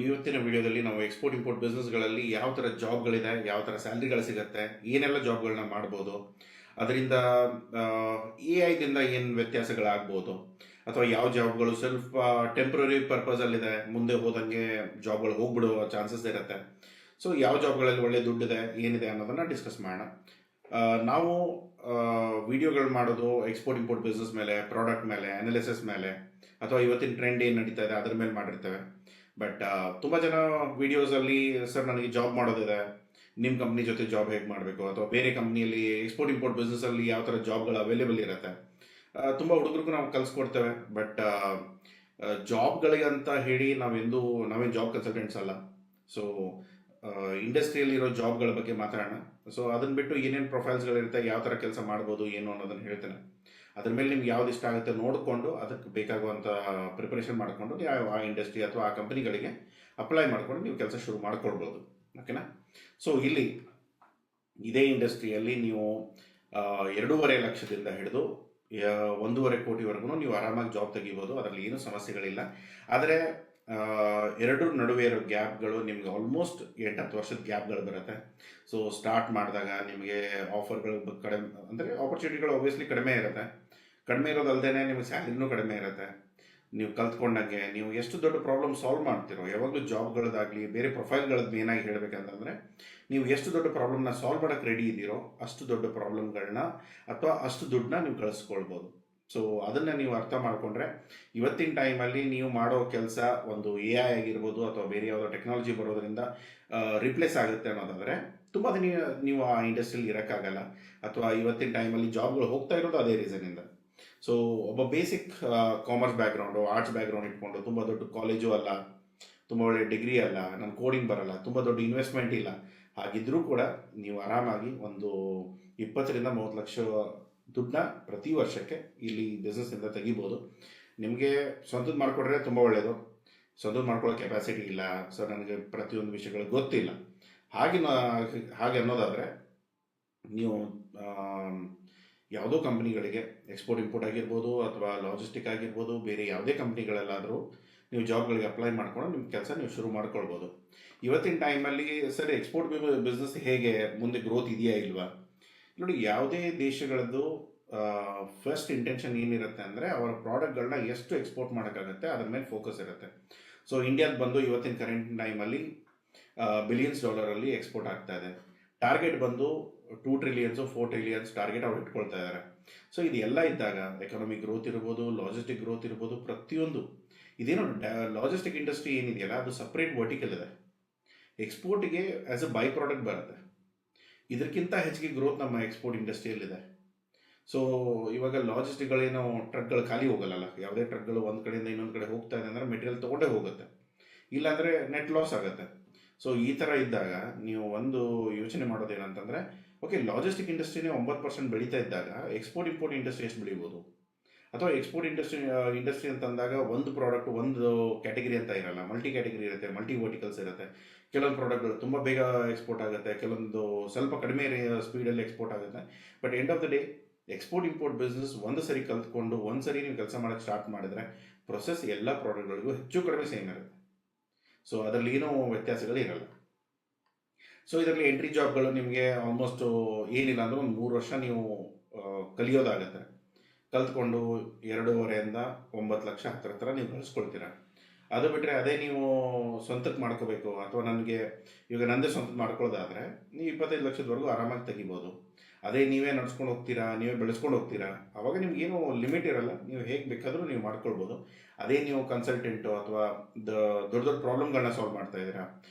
ಇವತ್ತಿನ ವಿಡಿಯೋದಲ್ಲಿ ನಾವು ಎಕ್ಸ್ಪೋರ್ಟ್ ಇಂಪೋರ್ಟ್ ಬಿಸ್ನೆಸ್ಗಳಲ್ಲಿ ಯಾವ ಥರ ಜಾಬ್ಗಳಿದೆ, ಯಾವ ಥರ ಸ್ಯಾಲ್ರಿಗಳು ಸಿಗುತ್ತೆ, ಏನೆಲ್ಲ ಜಾಬ್ಗಳನ್ನ ಮಾಡ್ಬೋದು, ಅದರಿಂದ ಎ ಐದಿಂದ ಏನು ವ್ಯತ್ಯಾಸಗಳಾಗ್ಬೋದು, ಅಥವಾ ಯಾವ ಜಾಬ್ಗಳು ಸ್ವಲ್ಪ ಟೆಂಪ್ರರಿ ಪರ್ಪಸಲ್ಲಿದೆ, ಮುಂದೆ ಹೋದಂಗೆ ಜಾಬ್ಗಳು ಹೋಗ್ಬಿಡುವ ಚಾನ್ಸಸ್ ಇರುತ್ತೆ. ಸೊ ಯಾವ ಜಾಬ್ಗಳಲ್ಲಿ ಒಳ್ಳೆ ದುಡ್ಡಿದೆ, ಏನಿದೆ ಅನ್ನೋದನ್ನು ಡಿಸ್ಕಸ್ ಮಾಡೋಣ. ನಾವು ವಿಡಿಯೋಗಳು ಮಾಡೋದು ಎಕ್ಸ್ಪೋರ್ಟ್ ಇಂಪೋರ್ಟ್ ಬಿಸ್ನೆಸ್ ಮೇಲೆ, ಪ್ರಾಡಕ್ಟ್ ಮೇಲೆ, ಅನಾಲಿಸಿಸ್ ಮೇಲೆ, ಅಥವಾ ಇವತ್ತಿನ ಟ್ರೆಂಡ್ ಏನು ನಡೀತಾ ಇದೆ ಅದ್ರ ಮೇಲೆ ಮಾಡಿರ್ತೇವೆ. ಬಟ್ ತುಂಬ ಜನ ವಿಡಿಯೋಸಲ್ಲಿ ಸರ್ ನನಗೆ ಜಾಬ್ ಮಾಡೋದಿದೆ, ನಿಮ್ಮ ಕಂಪ್ನಿ ಜೊತೆ ಜಾಬ್ ಹೇಗೆ ಮಾಡಬೇಕು, ಅಥವಾ ಬೇರೆ ಕಂಪ್ನಿಯಲ್ಲಿ ಎಕ್ಸ್ಪೋರ್ಟ್ ಇಂಪೋರ್ಟ್ ಬಿಸ್ನೆಸ್ಸಲ್ಲಿ ಯಾವ ಥರ ಜಾಬ್ಗಳು ಅವೈಲೇಬಲ್ ಇರುತ್ತೆ, ತುಂಬ ಹುಡುಗರಿಗೂ ನಾವು ಕಲಿಸ್ಕೊಡ್ತೇವೆ. ಬಟ್ ಜಾಬ್ಗಳಿಗೆ ಅಂತ ಹೇಳಿ ನಾವೇನು ಜಾಬ್ ಕನ್ಸಲ್ಟೆಂಟ್ಸ್ ಅಲ್ಲ. ಸೊ ಇಂಡಸ್ಟ್ರಿಯಲ್ಲಿರೋ ಜಾಬ್ಗಳ ಬಗ್ಗೆ ಮಾತಾಡೋಣ. ಸೊ ಅದನ್ನು ಬಿಟ್ಟು ಏನೇನು ಪ್ರೊಫೈಲ್ಸ್ಗಳಿರುತ್ತೆ, ಯಾವ ಥರ ಕೆಲಸ ಮಾಡ್ಬೋದು ಏನು ಅನ್ನೋದನ್ನು ಹೇಳ್ತೇನೆ. ಅದ್ರ ಮೇಲೆ ನಿಮ್ಗೆ ಯಾವ್ದು ಇಷ್ಟ ಆಗುತ್ತೆ ನೋಡಿಕೊಂಡು ಅದಕ್ಕೆ ಬೇಕಾಗುವಂಥ ಪ್ರಿಪರೇಷನ್ ಮಾಡಿಕೊಂಡು ಆ ಇಂಡಸ್ಟ್ರಿ ಅಥವಾ ಆ ಕಂಪನಿಗಳಿಗೆ ಅಪ್ಲೈ ಮಾಡಿಕೊಂಡು ನೀವು ಕೆಲಸ ಶುರು ಮಾಡ್ಕೊಳ್ಬೋದು. ಓಕೆನಾ? ಸೊ ಇಲ್ಲಿ ಇದೇ ಇಂಡಸ್ಟ್ರಿಯಲ್ಲಿ ನೀವು 2.5 ಲಕ್ಷದಿಂದ ಹಿಡಿದು 1.5 ಕೋಟಿವರೆಗೂ ನೀವು ಆರಾಮಾಗಿ ಜಾಬ್ ತೆಗಿಬೋದು. ಅದರಲ್ಲಿ ಏನೂ ಸಮಸ್ಯೆಗಳಿಲ್ಲ. ಆದರೆ ಎರಡರ ನಡುವೆ ಇರೋ ಗ್ಯಾಪ್ಗಳು ನಿಮಗೆ ಆಲ್ಮೋಸ್ಟ್ 8-10 ವರ್ಷದ ಗ್ಯಾಪ್ಗಳು ಬರುತ್ತೆ. ಸೊ ಸ್ಟಾರ್ಟ್ ಮಾಡಿದಾಗ ನಿಮಗೆ ಆಫರ್ಗಳು ಕಡಿಮೆ, ಅಂದರೆ ಆಪರ್ಚುನಿಟಿಗಳು ಆಬ್ವಿಯಸ್ಲಿ ಕಡಿಮೆ ಇರುತ್ತೆ. ಕಡಿಮೆ ಇರೋದಲ್ಲದೆ ನಿಮಗೆ ಸ್ಯಾಲರಿನೂ ಕಡಿಮೆ ಇರುತ್ತೆ. ನೀವು ಕಲ್ತ್ಕೊಂಡಂಗೆ ನೀವು ಎಷ್ಟು ದೊಡ್ಡ ಪ್ರಾಬ್ಲಮ್ ಸಾಲ್ವ್ ಮಾಡ್ತಿರೋ, ಯಾವಾಗಲೂ ಜಾಬ್ಗಳದ್ದಾಗಲಿ ಬೇರೆ ಪ್ರೊಫೈಲ್ಗಳದ್ದು ಏನಾಗಿ ಹೇಳಬೇಕಂತಂದರೆ, ನೀವು ಎಷ್ಟು ದೊಡ್ಡ ಪ್ರಾಬ್ಲಮ್ನ ಸಾಲ್ವ್ ಮಾಡೋಕ್ಕೆ ರೆಡಿ ಇದ್ದೀರೋ ಅಷ್ಟು ದೊಡ್ಡ ಪ್ರಾಬ್ಲಮ್ಗಳನ್ನ ಅಥವಾ ಅಷ್ಟು ದುಡ್ಡನ್ನ ನೀವು ಕಳಿಸ್ಕೊಳ್ಬೋದು. ಸೊ ಅದನ್ನು ನೀವು ಅರ್ಥ ಮಾಡಿಕೊಂಡ್ರೆ ಇವತ್ತಿನ ಟೈಮಲ್ಲಿ ನೀವು ಮಾಡೋ ಕೆಲಸ ಒಂದು ಎ ಐ ಆಗಿರ್ಬೋದು ಅಥವಾ ಬೇರೆ ಯಾವುದೋ ಟೆಕ್ನಾಲಜಿ ಬರೋದ್ರಿಂದ ರಿಪ್ಲೇಸ್ ಆಗುತ್ತೆ ಅನ್ನೋದಾದರೆ ತುಂಬ ದಿನ ನೀವು ಆ ಇಂಡಸ್ಟ್ರಿಯಲ್ಲಿ ಇರೋಕ್ಕಾಗಲ್ಲ. ಅಥವಾ ಇವತ್ತಿನ ಟೈಮಲ್ಲಿ ಜಾಬ್ಗಳು ಹೋಗ್ತಾ ಇರೋದು ಅದೇ ರೀಸನಿಂದ. ಸೊ ಒಬ್ಬ basic commerce background, arts background ಇಟ್ಕೊಂಡು, ತುಂಬ ದೊಡ್ಡ ಕಾಲೇಜು ಅಲ್ಲ, ತುಂಬ ಒಳ್ಳೆ ಡಿಗ್ರಿ ಅಲ್ಲ, ನನ್ನ ಕೋಡಿಂಗ್ ಬರಲ್ಲ, ತುಂಬ ದೊಡ್ಡ ಇನ್ವೆಸ್ಟ್ಮೆಂಟ್ ಇಲ್ಲ, ಹಾಗಿದ್ರೂ ಕೂಡ ನೀವು ಆರಾಮಾಗಿ ಒಂದು 20-30 ಲಕ್ಷ ದುಡ್ಡನ್ನ ಪ್ರತಿ ವರ್ಷಕ್ಕೆ ಇಲ್ಲಿ ಬಿಸ್ನೆಸ್ಸಿಂದ ತೆಗಿಬೋದು. ನಿಮಗೆ ಸ್ವಂತದ್ದು ಮಾಡಿಕೊಡ್ರೆ ತುಂಬ ಒಳ್ಳೆಯದು. ಸ್ವಂತದ್ದು ಮಾಡ್ಕೊಳ್ಳೋ ಕೆಪಾಸಿಟಿ ಇಲ್ಲ, ಸೊ ನನಗೆ ಪ್ರತಿಯೊಂದು ವಿಷಯಗಳು ಗೊತ್ತಿಲ್ಲ, ಹಾಗೆ ಅನ್ನೋದಾದರೆ ನೀವು ಯಾವುದೋ ಕಂಪ್ನಿಗಳಿಗೆ ಎಕ್ಸ್ಪೋರ್ಟ್ ಇಂಪೋರ್ಟ್ ಆಗಿರ್ಬೋದು ಅಥವಾ ಲಾಜಿಸ್ಟಿಕ್ ಆಗಿರ್ಬೋದು, ಬೇರೆ ಯಾವುದೇ ಕಂಪ್ನಿಗಳಲ್ಲಾದರೂ ನೀವು ಜಾಬ್ಗಳಿಗೆ ಅಪ್ಲೈ ಮಾಡ್ಕೊಂಡು ನಿಮ್ಮ ಕೆಲಸ ನೀವು ಶುರು ಮಾಡ್ಕೊಳ್ಬೋದು. ಇವತ್ತಿನ ಟೈಮಲ್ಲಿ ಸರಿ ಎಕ್ಸ್ಪೋರ್ಟ್ ಬಿಸ್ನೆಸ್ ಹೇಗೆ ಮುಂದೆ ಗ್ರೋತ್ ಇದೆಯಾ ಇಲ್ವಾ ನೋಡಿ. ಯಾವುದೇ ದೇಶಗಳದ್ದು ಫಸ್ಟ್ ಇಂಟೆನ್ಷನ್ ಏನಿರುತ್ತೆ ಅಂದರೆ ಅವರ ಪ್ರಾಡಕ್ಟ್ಗಳನ್ನ ಎಷ್ಟು ಎಕ್ಸ್ಪೋರ್ಟ್ ಮಾಡೋಕ್ಕಾಗುತ್ತೆ ಅದ್ರ ಮೇಲೆ ಫೋಕಸ್ ಇರುತ್ತೆ. ಸೊ ಇಂಡಿಯಾದ ಬಂದು ಇವತ್ತಿನ ಕರೆಂಟ್ ಟೈಮಲ್ಲಿ ಬಿಲಿಯನ್ಸ್ ಡಾಲರಲ್ಲಿ ಎಕ್ಸ್ಪೋರ್ಟ್ ಆಗ್ತಾ ಇದೆ. ಟಾರ್ಗೆಟ್ ಬಂದು 2 ಟ್ರಿಲಿಯನ್ಸ್ 4 ಟ್ರಿಲಿಯನ್ಸ್ ಟಾರ್ಗೆಟ್ ಅವ್ರು ಇಟ್ಕೊಳ್ತಾ ಇದ್ದಾರೆ. ಸೊ ಇದೆಲ್ಲ ಇದ್ದಾಗ ಎಕನಾಮಿಕ್ ಗ್ರೋತ್ ಇರ್ಬೋದು, ಲಾಜಿಸ್ಟಿಕ್ ಗ್ರೋತ್ ಇರ್ಬೋದು, ಪ್ರತಿಯೊಂದು ಇದೇನೋ ಲಾಜಿಸ್ಟಿಕ್ ಇಂಡಸ್ಟ್ರಿ ಏನಿದೆಯಲ್ಲ ಅದು ಸಪ್ರೇಟ್ ವರ್ಟಿಕಲ್ ಇದೆ. ಎಕ್ಸ್ಪೋರ್ಟಿಗೆ ಆ್ಯಸ್ ಎ ಬೈ ಪ್ರಾಡಕ್ಟ್ ಬರುತ್ತೆ. ಇದಕ್ಕಿಂತ ಹೆಚ್ಚಿಗೆ ಗ್ರೋತ್ ನಮ್ಮ ಎಕ್ಸ್ಪೋರ್ಟ್ ಇಂಡಸ್ಟ್ರಿಯಲ್ಲಿದೆ. ಸೊ ಇವಾಗ ಲಾಜಿಸ್ಟಿಕ್ಗಳೇನೋ ಟ್ರಕ್ಗಳು ಖಾಲಿ ಹೋಗಲ್ಲ. ಯಾವುದೇ ಟ್ರಕ್ಗಳು ಒಂದು ಕಡೆಯಿಂದ ಇನ್ನೊಂದು ಕಡೆ ಹೋಗ್ತಾ ಇದೆ ಅಂದರೆ ಮೆಟೀರಿಯಲ್ ತೊಗೊಂಡೇ ಹೋಗುತ್ತೆ, ಇಲ್ಲಾಂದರೆ ನೆಟ್ ಲಾಸ್ ಆಗುತ್ತೆ. ಸೊ ಈ ಥರ ಇದ್ದಾಗ ನೀವು ಒಂದು ಯೋಚನೆ ಮಾಡೋದೇನಂತಂದರೆ, ಓಕೆ ಲಾಜಿಸ್ಟಿಕ್ ಇಂಡಸ್ಟ್ರಿನೇ 9% ಬೆಳೀತಾ ಇದ್ದಾಗ ಎಕ್ಸ್ಪೋರ್ಟ್ ಇಂಪೋರ್ಟ್ ಇಂಡಸ್ಟ್ರಿ ಎಷ್ಟು ಬೆಳೀಬೋದು? ಅಥವಾ ಎಕ್ಸ್ಪೋರ್ಟ್ ಇಂಡಸ್ಟ್ರಿ ಅಂತಂದಾಗ ಒಂದು ಪ್ರಾಡಕ್ಟ್ ಒಂದು ಕ್ಯಾಟಗರಿ ಅಂತ ಇರಲ್ಲ, ಮಲ್ಟಿ ಕ್ಯಾಟಗರಿ ಇರುತ್ತೆ, ಮಲ್ಟಿ ವರ್ಟಿಕಲ್ಸ್ ಇರುತ್ತೆ. ಕೆಲವೊಂದು ಪ್ರಾಡಕ್ಟ್ಗಳು ತುಂಬ ಬೇಗ ಎಕ್ಸ್ಪೋರ್ಟ್ ಆಗುತ್ತೆ, ಕೆಲವೊಂದು ಸ್ವಲ್ಪ ಕಡಿಮೆ ಸ್ಪೀಡಲ್ಲಿ ಎಕ್ಸ್ಪೋರ್ಟ್ ಆಗುತ್ತೆ. But end of the day export import business ಒಂದು ಸರಿ ಕಲ್ತ್ಕೊಂಡು ಒಂದು ಸರಿ ನೀವು ಕೆಲಸ ಮಾಡೋಕ್ಕೆ ಸ್ಟಾರ್ಟ್ ಮಾಡಿದ್ರೆ ಪ್ರೊಸೆಸ್ ಎಲ್ಲ ಪ್ರಾಡಕ್ಟ್ಗಳಿಗೂ ಹೆಚ್ಚು ಕಡಿಮೆ ಸೇಮ್ ಇರುತ್ತೆ. ಸೊ ಅದರಲ್ಲಿ ಏನೂ ವ್ಯತ್ಯಾಸಗಳಿರಲ್ಲ. ಸೊ ಇದರಲ್ಲಿ ಎಂಟ್ರಿ ಜಾಬ್ಗಳು ನಿಮಗೆ ಆಲ್ಮೋಸ್ಟ್ ಏನಿಲ್ಲ ಅಂದ್ರೆ ಒಂದು 3 ವರ್ಷ ನೀವು ಕಲಿಯೋದಾಗತ್ತೆ. ಕಲ್ತ್ಕೊಂಡು 2.5ರಿಂದ 9 ಲಕ್ಷ ಹತ್ರ ನೀವು ಗಳಿಸ್ಕೊಳ್ತೀರ. ಅದು ಬಿಟ್ಟರೆ ಅದೇ ನೀವು ಸ್ವಂತಕ್ಕೆ ಮಾಡ್ಕೋಬೇಕು, ಅಥವಾ ನನಗೆ ಇವಾಗ ನಂದೇ ಸ್ವಂತ ಮಾಡ್ಕೊಳ್ಳೋದಾದರೆ ನೀವು 25 ಲಕ್ಷದವರೆಗೂ ಆರಾಮಾಗಿ ತೆಗಿಬೋದು. ಅದೇ ನೀವೇ ನಡ್ಸ್ಕೊಂಡು ಹೋಗ್ತೀರಾ, ನೀವೇ ಬೆಳೆಸ್ಕೊಂಡು ಹೋಗ್ತೀರಾ, ಆವಾಗ ನಿಮ್ಗೇನು ಲಿಮಿಟ್ ಇರಲ್ಲ, ನೀವು ಹೇಗೆ ಬೇಕಾದರೂ ನೀವು ಮಾಡ್ಕೊಳ್ಬೋದು. ಅದೇ ನೀವು ಕನ್ಸಲ್ಟೆಂಟು ಅಥವಾ ದೊಡ್ಡ ದೊಡ್ಡ ಪ್ರಾಬ್ಲಮ್ಗಳನ್ನ ಸಾಲ್ವ್ ಮಾಡ್ತಾ ಇದ್ದೀರಾ,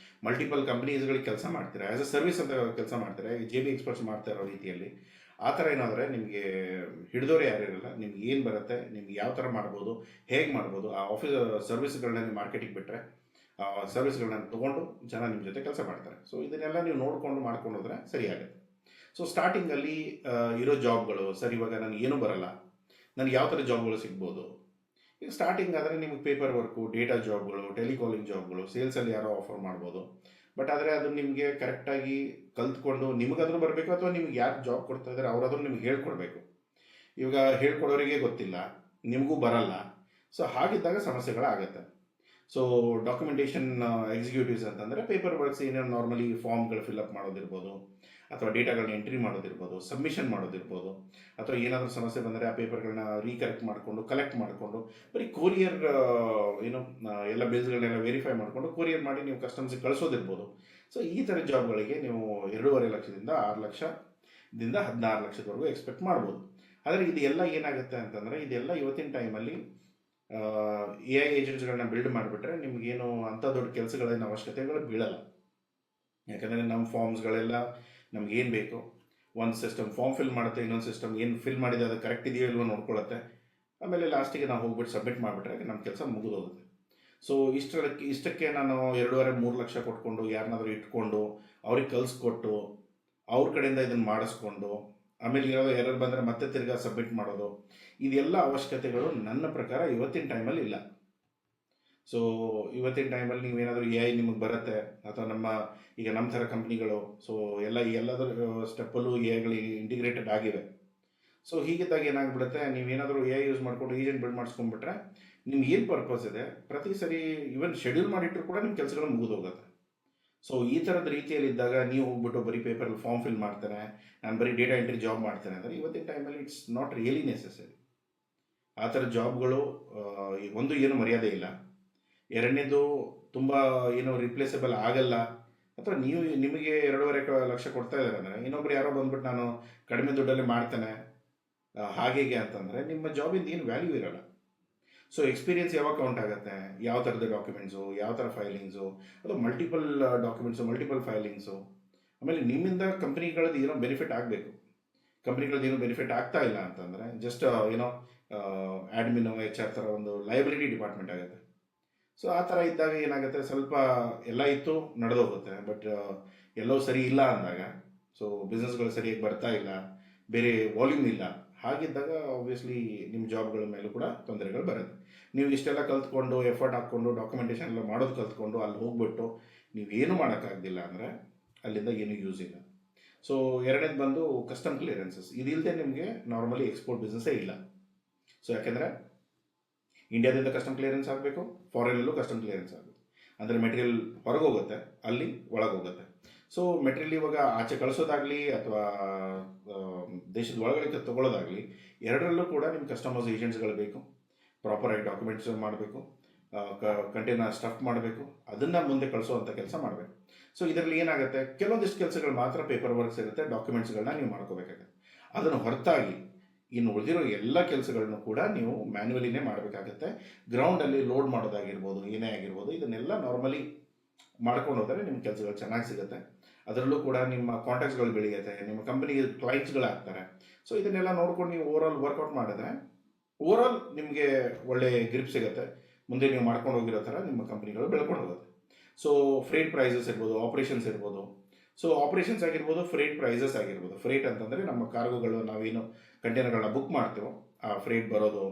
ಮಲ್ಟಿಪಲ್ ಕಂಪ್ನೀಸ್ಗಳಿಗೆ ಕೆಲಸ ಮಾಡ್ತೀರಾ, ಆ್ಯಸ್ ಎ ಸರ್ವಿಸ್ ಅಂತ ಕೆಲಸ ಮಾಡ್ತೀರಾ, JB ಎಕ್ಸ್ಪರ್ಟ್ಸ್ ಮಾಡ್ತಾ ಇರೋ ರೀತಿಯಲ್ಲಿ, ಆ ಥರ ಏನಾದರೆ ನಿಮಗೆ ಹಿಡಿದೋರೆ ಯಾರು ಇರಲ್ಲ. ನಿಮ್ಗೆ ಏನು ಬರುತ್ತೆ, ನಿಮ್ಗೆ ಯಾವ ಥರ ಮಾಡ್ಬೋದು, ಹೇಗೆ ಮಾಡ್ಬೋದು, ಆ ಆಫೀಸ್ ಸರ್ವಿಸ್ಗಳನ್ನ ನೀವು ಮಾರ್ಕೆಟಿಗೆ ಬಿಟ್ಟರೆ ಆ ಸರ್ವಿಸ್ಗಳನ್ನ ತೊಗೊಂಡು ಜನ ನಿಮ್ಮ ಜೊತೆ ಕೆಲಸ ಮಾಡ್ತಾರೆ. ಸೊ ಇದನ್ನೆಲ್ಲ ನೀವು ನೋಡಿಕೊಂಡು ಮಾಡ್ಕೊಂಡೋದ್ರೆ ಸರಿಯಾಗುತ್ತೆ. ಸೊ ಸ್ಟಾರ್ಟಿಂಗಲ್ಲಿ ಇರೋ ಜಾಬ್ಗಳು, ಸರ್ ಇವಾಗ ನನಗೆ ಏನೂ ಬರಲ್ಲ, ನನಗೆ ಯಾವ ಥರ ಜಾಬ್ಗಳು ಸಿಗ್ಬೋದು? ಈಗ ಸ್ಟಾರ್ಟಿಂಗ್ ಆದರೆ ನಿಮಗೆ ಪೇಪರ್ ವರ್ಕು, ಡೇಟಾ ಜಾಬ್ಗಳು, ಟೆಲಿಕಾಲಿಂಗ್ ಜಾಬ್ಗಳು, ಸೇಲ್ಸಲ್ಲಿ ಯಾರೋ ಆಫರ್ ಮಾಡ್ಬೋದು. ಬಟ್ ಆದರೆ ಅದು ನಿಮಗೆ ಕರೆಕ್ಟಾಗಿ ಕಲ್ತ್ಕೊಂಡು ನಿಮಗಾದ್ರೂ ಬರಬೇಕು, ಅಥವಾ ನಿಮ್ಗೆ ಯಾರು ಜಾಬ್ ಕೊಡ್ತಾ ಇದ್ದಾರೆ ಅವರಾದ್ರೂ ನಿಮ್ಗೆ ಹೇಳ್ಕೊಡ್ಬೇಕು. ಇವಾಗ ಹೇಳ್ಕೊಡೋರಿಗೆ ಗೊತ್ತಿಲ್ಲ, ನಿಮಗೂ ಬರಲ್ಲ. ಸೊ ಹಾಗಿದ್ದಾಗ ಸಮಸ್ಯೆಗಳಾಗತ್ತೆ. ಸೊ ಡಾಕ್ಯುಮೆಂಟೇಷನ್ ಎಕ್ಸಿಕ್ಯೂಟಿವ್ಸ್ ಅಂತಂದರೆ ಪೇಪರ್ ವರ್ಕ್ಸ್ ಏನೇನು ನಾರ್ಮಲಿ ಫಾರ್ಮ್ಗಳು ಫಿಲ್ಅಪ್ ಮಾಡೋದಿರ್ಬೋದು, ಅಥವಾ ಡೇಟಾಗಳನ್ನ ಎಂಟ್ರಿ ಮಾಡೋದಿರ್ಬೋದು, ಸಬ್ಮಿಷನ್ ಮಾಡೋದಿರ್ಬೋದು, ಅಥವಾ ಏನಾದರೂ ಸಮಸ್ಯೆ ಬಂದರೆ ಆ ಪೇಪರ್ಗಳನ್ನ ರೀಕರೆಕ್ಟ್ ಮಾಡಿಕೊಂಡು ಕಲೆಕ್ಟ್ ಮಾಡಿಕೊಂಡು ಬರೀ ಕೊರಿಯರ್ ಎಲ್ಲ ಬಿಲ್ಸ್ಗಳನ್ನೆಲ್ಲ ವೆರಿಫೈ ಮಾಡಿಕೊಂಡು ಕೊರಿಯರ್ ಮಾಡಿ ನೀವು ಕಸ್ಟಮರ್ಸಿಗೆ ಕಳಿಸೋದಿರ್ಬೋದು. ಸೊ ಈ ಥರ ಜಾಬ್ಗಳಿಗೆ ನೀವು 2.5 ಲಕ್ಷದಿಂದ 6 ಲಕ್ಷದಿಂದ 16 ಲಕ್ಷದವರೆಗೂ ಎಕ್ಸ್ಪೆಕ್ಟ್ ಮಾಡ್ಬೋದು. ಆದರೆ ಇದೆಲ್ಲ ಏನಾಗುತ್ತೆ ಅಂತಂದರೆ ಇದೆಲ್ಲ ಇವತ್ತಿನ ಟೈಮಲ್ಲಿ ಎ ಐ ಏಜೆಂಟ್ಸ್ಗಳನ್ನ ಬಿಲ್ಡ್ ಮಾಡಿಬಿಟ್ರೆ ನಿಮಗೇನು ಅಂಥ ದೊಡ್ಡ ಕೆಲಸಗಳೇನು ಅವಶ್ಯಕತೆಗಳು ಬೀಳಲ್ಲ. ಯಾಕಂದರೆ ನಮ್ಮ ಫಾರ್ಮ್ಸ್ಗಳೆಲ್ಲ ನಮಗೇನು ಬೇಕು, ಒಂದು ಸಿಸ್ಟಮ್ ಫಾರ್ಮ್ ಫಿಲ್ ಮಾಡುತ್ತೆ, ಇನ್ನೊಂದು ಸಿಸ್ಟಮ್ ಏನು ಫಿಲ್ ಮಾಡಿದೆ ಅದು ಕರೆಕ್ಟ್ ಇದೆಯೋ ಇಲ್ವೋ ನೋಡ್ಕೊಳ್ಳುತ್ತೆ. ಆಮೇಲೆ ಲಾಸ್ಟಿಗೆ ನಾವು ಹೋಗ್ಬಿಟ್ಟು ಸಬ್ಮಿಟ್ ಮಾಡಿಬಿಟ್ರೆ ನಮ್ಮ ಕೆಲಸ ಮುಗಿದೋಗುತ್ತೆ. ಸೊ ಇಷ್ಟಕ್ಕೆ ನಾನು 2.5-3 ಲಕ್ಷ ಕೊಟ್ಕೊಂಡು ಯಾರನ್ನಾದ್ರೂ ಇಟ್ಕೊಂಡು ಅವ್ರಿಗೆ ಕಲಿಸ್ಕೊಟ್ಟು ಅವ್ರ ಕಡೆಯಿಂದ ಇದನ್ನು ಮಾಡಿಸ್ಕೊಂಡು ಆಮೇಲೆ ಏನಾದರೂ ಎರರ್ ಬಂದರೆ ಮತ್ತೆ ತಿರ್ಗಾ ಸಬ್ಮಿಟ್ ಮಾಡೋದು, ಇದೆಲ್ಲ ಅವಶ್ಯಕತೆಗಳು ನನ್ನ ಪ್ರಕಾರ ಇವತ್ತಿನ ಟೈಮಲ್ಲಿ ಇಲ್ಲ. ಸೊ ಇವತ್ತಿನ ಟೈಮಲ್ಲಿ ನೀವೇನಾದರೂ ಎ ಐ ನಿಮಗೆ ಬರುತ್ತೆ, ಅಥವಾ ಈಗ ನಮ್ಮ ಥರ ಕಂಪ್ನಿಗಳು ಸೊ ಎಲ್ಲದರ ಸ್ಟೆಪ್ಪಲ್ಲೂ ಎ ಐಗಳು ಇಂಟಿಗ್ರೇಟೆಡ್ ಆಗಿವೆ. ಸೊ ಹೀಗಿದ್ದಾಗ ಏನಾಗ್ಬಿಡುತ್ತೆ, ನೀವೇನಾದರೂ ಎ ಐ ಯೂಸ್ ಮಾಡಿಕೊಂಡು ಏಜೆಂಟ್ ಬಿಲ್ಡ್ ಮಾಡಿಸ್ಕೊಂಡ್ಬಿಟ್ರೆ ನಿಮ್ಗೆ ಏನು ಪರ್ಪಸ್ ಇದೆ, ಪ್ರತಿ ಸರಿ ಈವನ್ ಶೆಡ್ಯೂಲ್ ಮಾಡಿಟ್ಟರು ಕೂಡ ನಿಮ್ಮ ಕೆಲಸಗಳು ಮುಗಿದೋಗುತ್ತೆ. ಸೊ ಈ ಥರದ ರೀತಿಯಲ್ಲಿದ್ದಾಗ ನೀವು ಹೋಗ್ಬಿಟ್ಟು ಬರೀ ಪೇಪರಲ್ಲಿ ಫಾರ್ಮ್ ಫಿಲ್ ಮಾಡ್ತೇನೆ, ನಾನು ಬರೀ ಡೇಟಾ ಎಂಟ್ರಿ ಜಾಬ್ ಮಾಡ್ತೇನೆ ಅಂದರೆ ಇವತ್ತಿನ ಟೈಮಲ್ಲಿ ಇಟ್ಸ್ ನಾಟ್ ರಿಯಲಿ ನೆಸೆಸರಿ. ಆ ಥರ ಜಾಬ್ಗಳು ಒಂದು ಏನು ಮರ್ಯಾದೆ ಇಲ್ಲ, ಎರಡನೇದು ತುಂಬ ಏನು ರಿಪ್ಲೇಸಬಲ್ ಆಗಲ್ಲ. ಅಥವಾ ನಿಮಗೆ 2.5 ಲಕ್ಷ ಕೊಡ್ತಾ ಇದ್ದಾರೆ ಅಂದರೆ ಇನ್ನೊಬ್ರು ಯಾರೋ ಬಂದ್ಬಿಟ್ಟು ನಾನು ಕಡಿಮೆ ದುಡ್ಡಲ್ಲಿ ಮಾಡ್ತೇನೆ ಹಾಗೆ ಅಂತಂದರೆ ನಿಮ್ಮ ಜಾಬಿಂದ ಏನು ವ್ಯಾಲ್ಯೂ ಇರಲ್ಲ. ಸೊ ಎಕ್ಸ್ಪೀರಿಯನ್ಸ್ ಯಾವಾಗ ಕೌಂಟ್ ಆಗುತ್ತೆ, ಯಾವ ಥರದ ಡಾಕ್ಯುಮೆಂಟ್ಸು, ಯಾವ ಥರ ಫೈಲಿಂಗ್ಸು, ಅದು ಮಲ್ಟಿಪಲ್ ಡಾಕ್ಯುಮೆಂಟ್ಸು, ಮಲ್ಟಿಪಲ್ ಫೈಲಿಂಗ್ಸು. ಆಮೇಲೆ ನಿಮ್ಮಿಂದ ಕಂಪ್ನಿಗಳದ್ದು ಏನೋ ಬೆನಿಫಿಟ್ ಆಗಬೇಕು. ಕಂಪ್ನಿಗಳದ್ದು ಏನೋ ಬೆನಿಫಿಟ್ ಆಗ್ತಾ ಇಲ್ಲ ಅಂತಂದರೆ ಜಸ್ಟ್ ಆ್ಯಡ್ಮಿನೋ HR ಥರ ಒಂದು ಲಯಬಿಲಿಟಿ ಡಿಪಾರ್ಟ್ಮೆಂಟ್ ಆಗುತ್ತೆ. ಸೊ ಆ ಥರ ಇದ್ದಾಗ ಏನಾಗುತ್ತೆ, ಸ್ವಲ್ಪ ಎಲ್ಲ ಇತ್ತು ನಡೆದೋಗುತ್ತೆ, ಬಟ್ ಎಲ್ಲವೂ ಸರಿ ಇಲ್ಲ ಅಂದಾಗ, ಸೊ ಬಿಸ್ನೆಸ್ಗಳು ಸರಿಯಾಗಿ ಬರ್ತಾ ಇಲ್ಲ, ಬೇರೆ ವಾಲ್ಯೂಮ್ ಇಲ್ಲ, ಹಾಗಿದ್ದಾಗ ಆಬ್ವಿಯಸ್ಲಿ ನಿಮ್ಮ ಜಾಬ್ಗಳ ಮೇಲೂ ಕೂಡ ತೊಂದರೆಗಳು ಬರುತ್ತೆ. ನೀವು ಇಷ್ಟೆಲ್ಲ ಕಲ್ತ್ಕೊಂಡು ಎಫರ್ಟ್ ಹಾಕ್ಕೊಂಡು ಡಾಕ್ಯುಮೆಂಟೇಷನ್ ಎಲ್ಲ ಮಾಡೋದು ಕಲ್ತ್ಕೊಂಡು ಅಲ್ಲಿ ಹೋಗ್ಬಿಟ್ಟು ನೀವೇನು ಮಾಡೋಕ್ಕಾಗ್ದಿಲ್ಲ ಅಂದರೆ ಅಲ್ಲಿಂದ ಏನೂ ಯೂಸ್ ಇಲ್ಲ. ಸೊ ಎರಡನೇದು ಬಂದು ಕಸ್ಟಮ್ ಕ್ಲಿಯರೆನ್ಸಸ್. ಇದಿಲ್ಲದೆ ನಿಮಗೆ ನಾರ್ಮಲಿ ಎಕ್ಸ್ಪೋರ್ಟ್ ಬಿಸ್ನೆಸ್ಸೇ ಇಲ್ಲ. ಸೊ ಯಾಕೆಂದರೆ ಇಂಡಿಯಾದಿಂದ ಕಸ್ಟಮ್ ಕ್ಲಿಯರೆನ್ಸ್ ಆಗಬೇಕು, ಫಾರಿನಲ್ಲೂ ಕಸ್ಟಮ್ ಕ್ಲಿಯರೆನ್ಸ್ ಆಗಬೇಕು. ಅಂದರೆ ಮೆಟೀರಿಯಲ್ ಹೊರಗೆ ಹೋಗುತ್ತೆ, ಅಲ್ಲಿ ಒಳಗೆ ಹೋಗುತ್ತೆ. ಸೊ ಮೆಟೀರಿಯಲ್ ಇವಾಗ ಆಚೆ ಕಳಿಸೋದಾಗಲಿ ಅಥವಾ ದೇಶದ ಒಳಗಡೆ ತೊಗೊಳ್ಳೋದಾಗಲಿ, ಎರಡರಲ್ಲೂ ಕೂಡ ನಿಮ್ಮ ಕಸ್ಟಮರ್ಸ್ ಏಜೆಂಟ್ಸ್ಗಳು ಬೇಕು, ಪ್ರಾಪರಾಗಿ ಡಾಕ್ಯುಮೆಂಟ್ಸ್ ಮಾಡಬೇಕು, ಕಂಟೈನರ್ ಸ್ಟಫ್ ಮಾಡಬೇಕು, ಅದನ್ನು ಮುಂದೆ ಕಳಿಸೋವಂಥ ಕೆಲಸ ಮಾಡಬೇಕು. ಸೊ ಇದರಲ್ಲಿ ಏನಾಗುತ್ತೆ, ಕೆಲವೊಂದಿಷ್ಟು ಕೆಲಸಗಳು ಮಾತ್ರ ಪೇಪರ್ ವರ್ಕ್ಸ್ ಇರುತ್ತೆ, ಡಾಕ್ಯುಮೆಂಟ್ಸ್ಗಳನ್ನ ನೀವು ಮಾಡ್ಕೋಬೇಕಾಗುತ್ತೆ. ಅದನ್ನು ಹೊರತಾಗಿ ಇನ್ನು ಉಳಿದಿರೋ ಎಲ್ಲ ಕೆಲಸಗಳನ್ನು ಕೂಡ ನೀವು ಮ್ಯಾನ್ಯುವಲಿನೇ ಮಾಡಬೇಕಾಗತ್ತೆ. ಗ್ರೌಂಡಲ್ಲಿ ಲೋಡ್ ಮಾಡೋದಾಗಿರ್ಬೋದು, ಏನೇ ಆಗಿರ್ಬೋದು, ಇದನ್ನೆಲ್ಲ ನಾರ್ಮಲಿ ಮಾಡ್ಕೊಂಡು ಹೋದರೆ ನಿಮ್ಮ ಕೆಲಸಗಳು ಚೆನ್ನಾಗಿ ಸಿಗುತ್ತೆ. ಅದರಲ್ಲೂ ಕೂಡ ನಿಮ್ಮ ಕಾಂಟ್ಯಾಕ್ಟ್ಸ್ಗಳು ಬೆಳೆಯುತ್ತೆ, ನಿಮ್ಮ ಕಂಪನಿಗೆ ಕ್ಲೈಂಟ್ಸ್ಗಳಾಗ್ತಾರೆ. ಸೊ ಇದನ್ನೆಲ್ಲ ನೋಡ್ಕೊಂಡು ನೀವು ಓವರಾಲ್ ವರ್ಕೌಟ್ ಮಾಡಿದ್ರೆ ಓವರಾಲ್ ನಿಮಗೆ ಒಳ್ಳೆ ಗ್ರಿಪ್ ಸಿಗುತ್ತೆ. ಮುಂದೆ ನೀವು ಮಾಡ್ಕೊಂಡು ಹೋಗಿರೋ ಥರ ನಿಮ್ಮ ಕಂಪ್ನಿಗಳು ಬೆಳ್ಕೊಂಡು ಹೋಗುತ್ತೆ. ಸೊ ಫ್ರೇಟ್ ಪ್ರೈಸಸ್ ಇರ್ಬೋದು, ಆಪ್ರೇಷನ್ಸ್ ಇರ್ಬೋದು. ಸೊ ಆಪ್ರೇಷನ್ಸ್ ಆಗಿರ್ಬೋದು, ಫ್ರೇಟ್ ಪ್ರೈಸಸ್ ಆಗಿರ್ಬೋದು. ಫ್ರೇಟ್ ಅಂತಂದರೆ ನಮ್ಮ ಕಾರ್ಗೋಗಳು, ನಾವೇನು ಕಂಟೈನರ್ಗಳನ್ನ ಬುಕ್ ಮಾಡ್ತೀವೋ ಆ ಫ್ರೇಟ್ ಬರೋದು,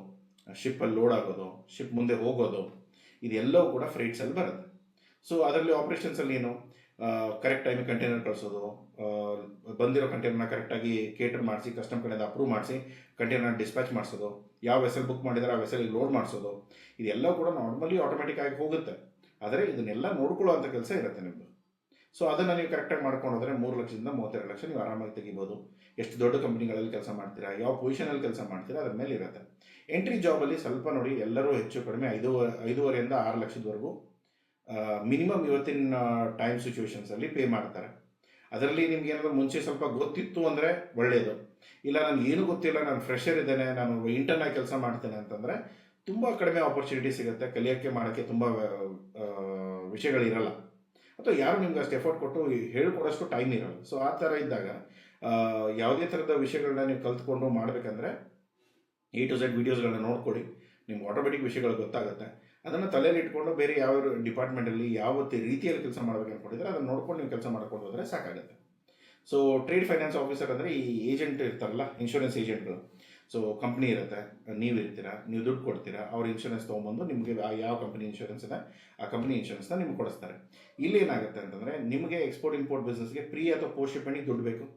ಶಿಪ್ಪಲ್ಲಿ ಲೋಡ್ ಆಗೋದು, ಶಿಪ್ ಮುಂದೆ ಹೋಗೋದು, ಇದೆಲ್ಲವೂ ಕೂಡ ಫ್ರೇಟ್ಸಲ್ಲಿ ಬರುತ್ತೆ. ಸೊ ಅದರಲ್ಲಿ ಆಪ್ರೇಷನ್ಸಲ್ಲಿ ಏನು, ಕರೆಕ್ಟ್ ಟೈಮಿಗೆ ಕಂಟೈನರ್ ಕಳಿಸೋದು, ಬಂದಿರೋ ಕಂಟೈನರ್ನ ಕರೆಕ್ಟಾಗಿ ಕೇಟರ್ ಮಾಡಿಸಿ ಕಸ್ಟಮ್ ಕಡೆಯಿಂದ ಅಪ್ರೂವ್ ಮಾಡಿಸಿ ಕಂಟೈನರ್ ಡಿಸ್ಪ್ಯಾಚ್ ಮಾಡಿಸೋದು, ಯಾವ ವೆಸಲ್ ಬುಕ್ ಮಾಡಿದರೆ ಆ ವೆಸಲಿಗೆ ಲೋಡ್ ಮಾಡಿಸೋದು, ಇದೆಲ್ಲ ಕೂಡ ನಾರ್ಮಲಿ ಆಟೋಮೆಟಿಕ್ ಆಗಿ ಹೋಗುತ್ತೆ. ಆದರೆ ಇದನ್ನೆಲ್ಲ ನೋಡ್ಕೊಳ್ಳೋ ಅಂಥ ಕೆಲಸ ಇರುತ್ತೆ ನಿಮ್ಮದು. ಸೊ ಅದನ್ನು ನೀವು ಕರೆಕ್ಟಾಗಿ ಮಾಡ್ಕೊಂಡು ಹೋದರೆ 3 ಲಕ್ಷದಿಂದ 32 ಲಕ್ಷ ನೀವು ಆರಾಮಾಗಿ ತೆಗಿಬೋದು. ಎಷ್ಟು ದೊಡ್ಡ ಕಂಪ್ನಿಗಳಲ್ಲಿ ಕೆಲಸ ಮಾಡ್ತೀರಾ, ಯಾವ ಪೊಸಿಷನಲ್ಲಿ ಕೆಲಸ ಮಾಡ್ತೀರಾ ಅದ್ರ ಮೇಲೆ ಇರುತ್ತೆ. ಎಂಟ್ರಿ ಜಾಬಲ್ಲಿ ಸ್ವಲ್ಪ ನೋಡಿ, ಎಲ್ಲರೂ ಹೆಚ್ಚು ಕಡಿಮೆ 5.5ರಿಂದ 6 ಲಕ್ಷದವರೆಗೂ ಮಿನಿಮಮ್ ಇವತ್ತಿನ ಟೈಮ್ ಸಿಚುವೇಶನ್ಸಲ್ಲಿ ಪೇ ಮಾಡ್ತಾರೆ. ಅದರಲ್ಲಿ ನಿಮ್ಗೆ ಏನಾದರೂ ಮುಂಚೆ ಸ್ವಲ್ಪ ಗೊತ್ತಿತ್ತು ಅಂದರೆ ಒಳ್ಳೆಯದು. ಇಲ್ಲ ನನಗೆ ಏನೂ ಗೊತ್ತಿಲ್ಲ, ನಾನು ಫ್ರೆಷರ್ ಇದ್ದೇನೆ, ನಾನು ಇಂಟರ್ನಾಗಿ ಕೆಲಸ ಮಾಡ್ತೇನೆ ಅಂತಂದರೆ ತುಂಬ ಕಡಿಮೆ ಆಪರ್ಚುನಿಟಿ ಸಿಗುತ್ತೆ. ಕಲಿಯೋಕ್ಕೆ ಮಾಡೋಕ್ಕೆ ತುಂಬ ವಿಷಯಗಳಿರಲ್ಲ, ಅಥವಾ ಯಾರು ನಿಮ್ಗೆ ಅಷ್ಟು ಎಫರ್ಟ್ ಕೊಟ್ಟು ಹೇಳ್ಕೊಡೋಷ್ಟು ಟೈಮ್ ಇರಲ್ಲ. ಸೊ ಆ ಥರ ಇದ್ದಾಗ ಯಾವುದೇ ಥರದ ವಿಷಯಗಳನ್ನ ನೀವು ಕಲ್ತ್ಕೊಂಡು ಮಾಡಬೇಕಂದ್ರೆ A to Z ವೀಡಿಯೋಸ್ಗಳನ್ನ ನೋಡ್ಕೊಳ್ಳಿ, ನಿಮ್ಗೆ ಆಟೋಮೆಟಿಕ್ ವಿಷಯಗಳು ಗೊತ್ತಾಗುತ್ತೆ. ಅದನ್ನು ತಲೆಯಲ್ಲಿ ಇಟ್ಕೊಂಡು ಬೇರೆ ಯಾವ ಡಿಪಾರ್ಟ್ಮೆಂಟಲ್ಲಿ ಯಾವ ರೀತಿಯಲ್ಲಿ ಕೆಲಸ ಮಾಡಬೇಕು ಅಂದ್ಕೊಂಡಿದ್ರೆ ಅದನ್ನು ನೋಡ್ಕೊಂಡು ನೀವು ಕೆಲಸ ಮಾಡ್ಕೊಂಡು ಹೋದರೆ ಸಾಕಾಗುತ್ತೆ. ಸೊ ಟ್ರೇಡ್ ಫೈನಾನ್ಸ್ ಆಫೀಸರ್ ಅಂದರೆ ಈ ಏಜೆಂಟ್ ಇರ್ತಾರಲ್ಲ, ಇನ್ಶೂರೆನ್ಸ್ ಏಜೆಂಟ್ಗಳು. ಸೊ ಕಂಪ್ನಿ ಇರುತ್ತೆ, ನೀವು ಇರ್ತೀರಾ, ನೀವು ದುಡ್ಡು ಕೊಡ್ತೀರಾ, ಅವ್ರ ಇನ್ಶೂರೆನ್ಸ್ ತೊಗೊಂಬಂದು ನಿಮಗೆ ಯಾವ ಕಂಪ್ನಿ ಇನ್ಶೂರೆನ್ಸ್ ಇದೆ ಆ ಕಂಪ್ನಿ ಇನ್ಶೂರೆನ್ಸ್ನ ನಿಮ್ಗೆ ಕೊಡಿಸ್ತಾರೆ. ಇಲ್ಲಿ ಏನಾಗುತ್ತೆ ಅಂತಂದರೆ ನಿಮಗೆ ಎಕ್ಸ್ಪೋರ್ಟ್ ಇಂಪೋರ್ಟ್ ಬಿಸ್ನೆಸ್ಗೆ ಪ್ರೀ ಅಥವಾ ಪೋಸ್ಟ್ ಶಿಪ್ಮೆಂಟಿಗೆ ದುಡ್ಡು ಬೇಕು.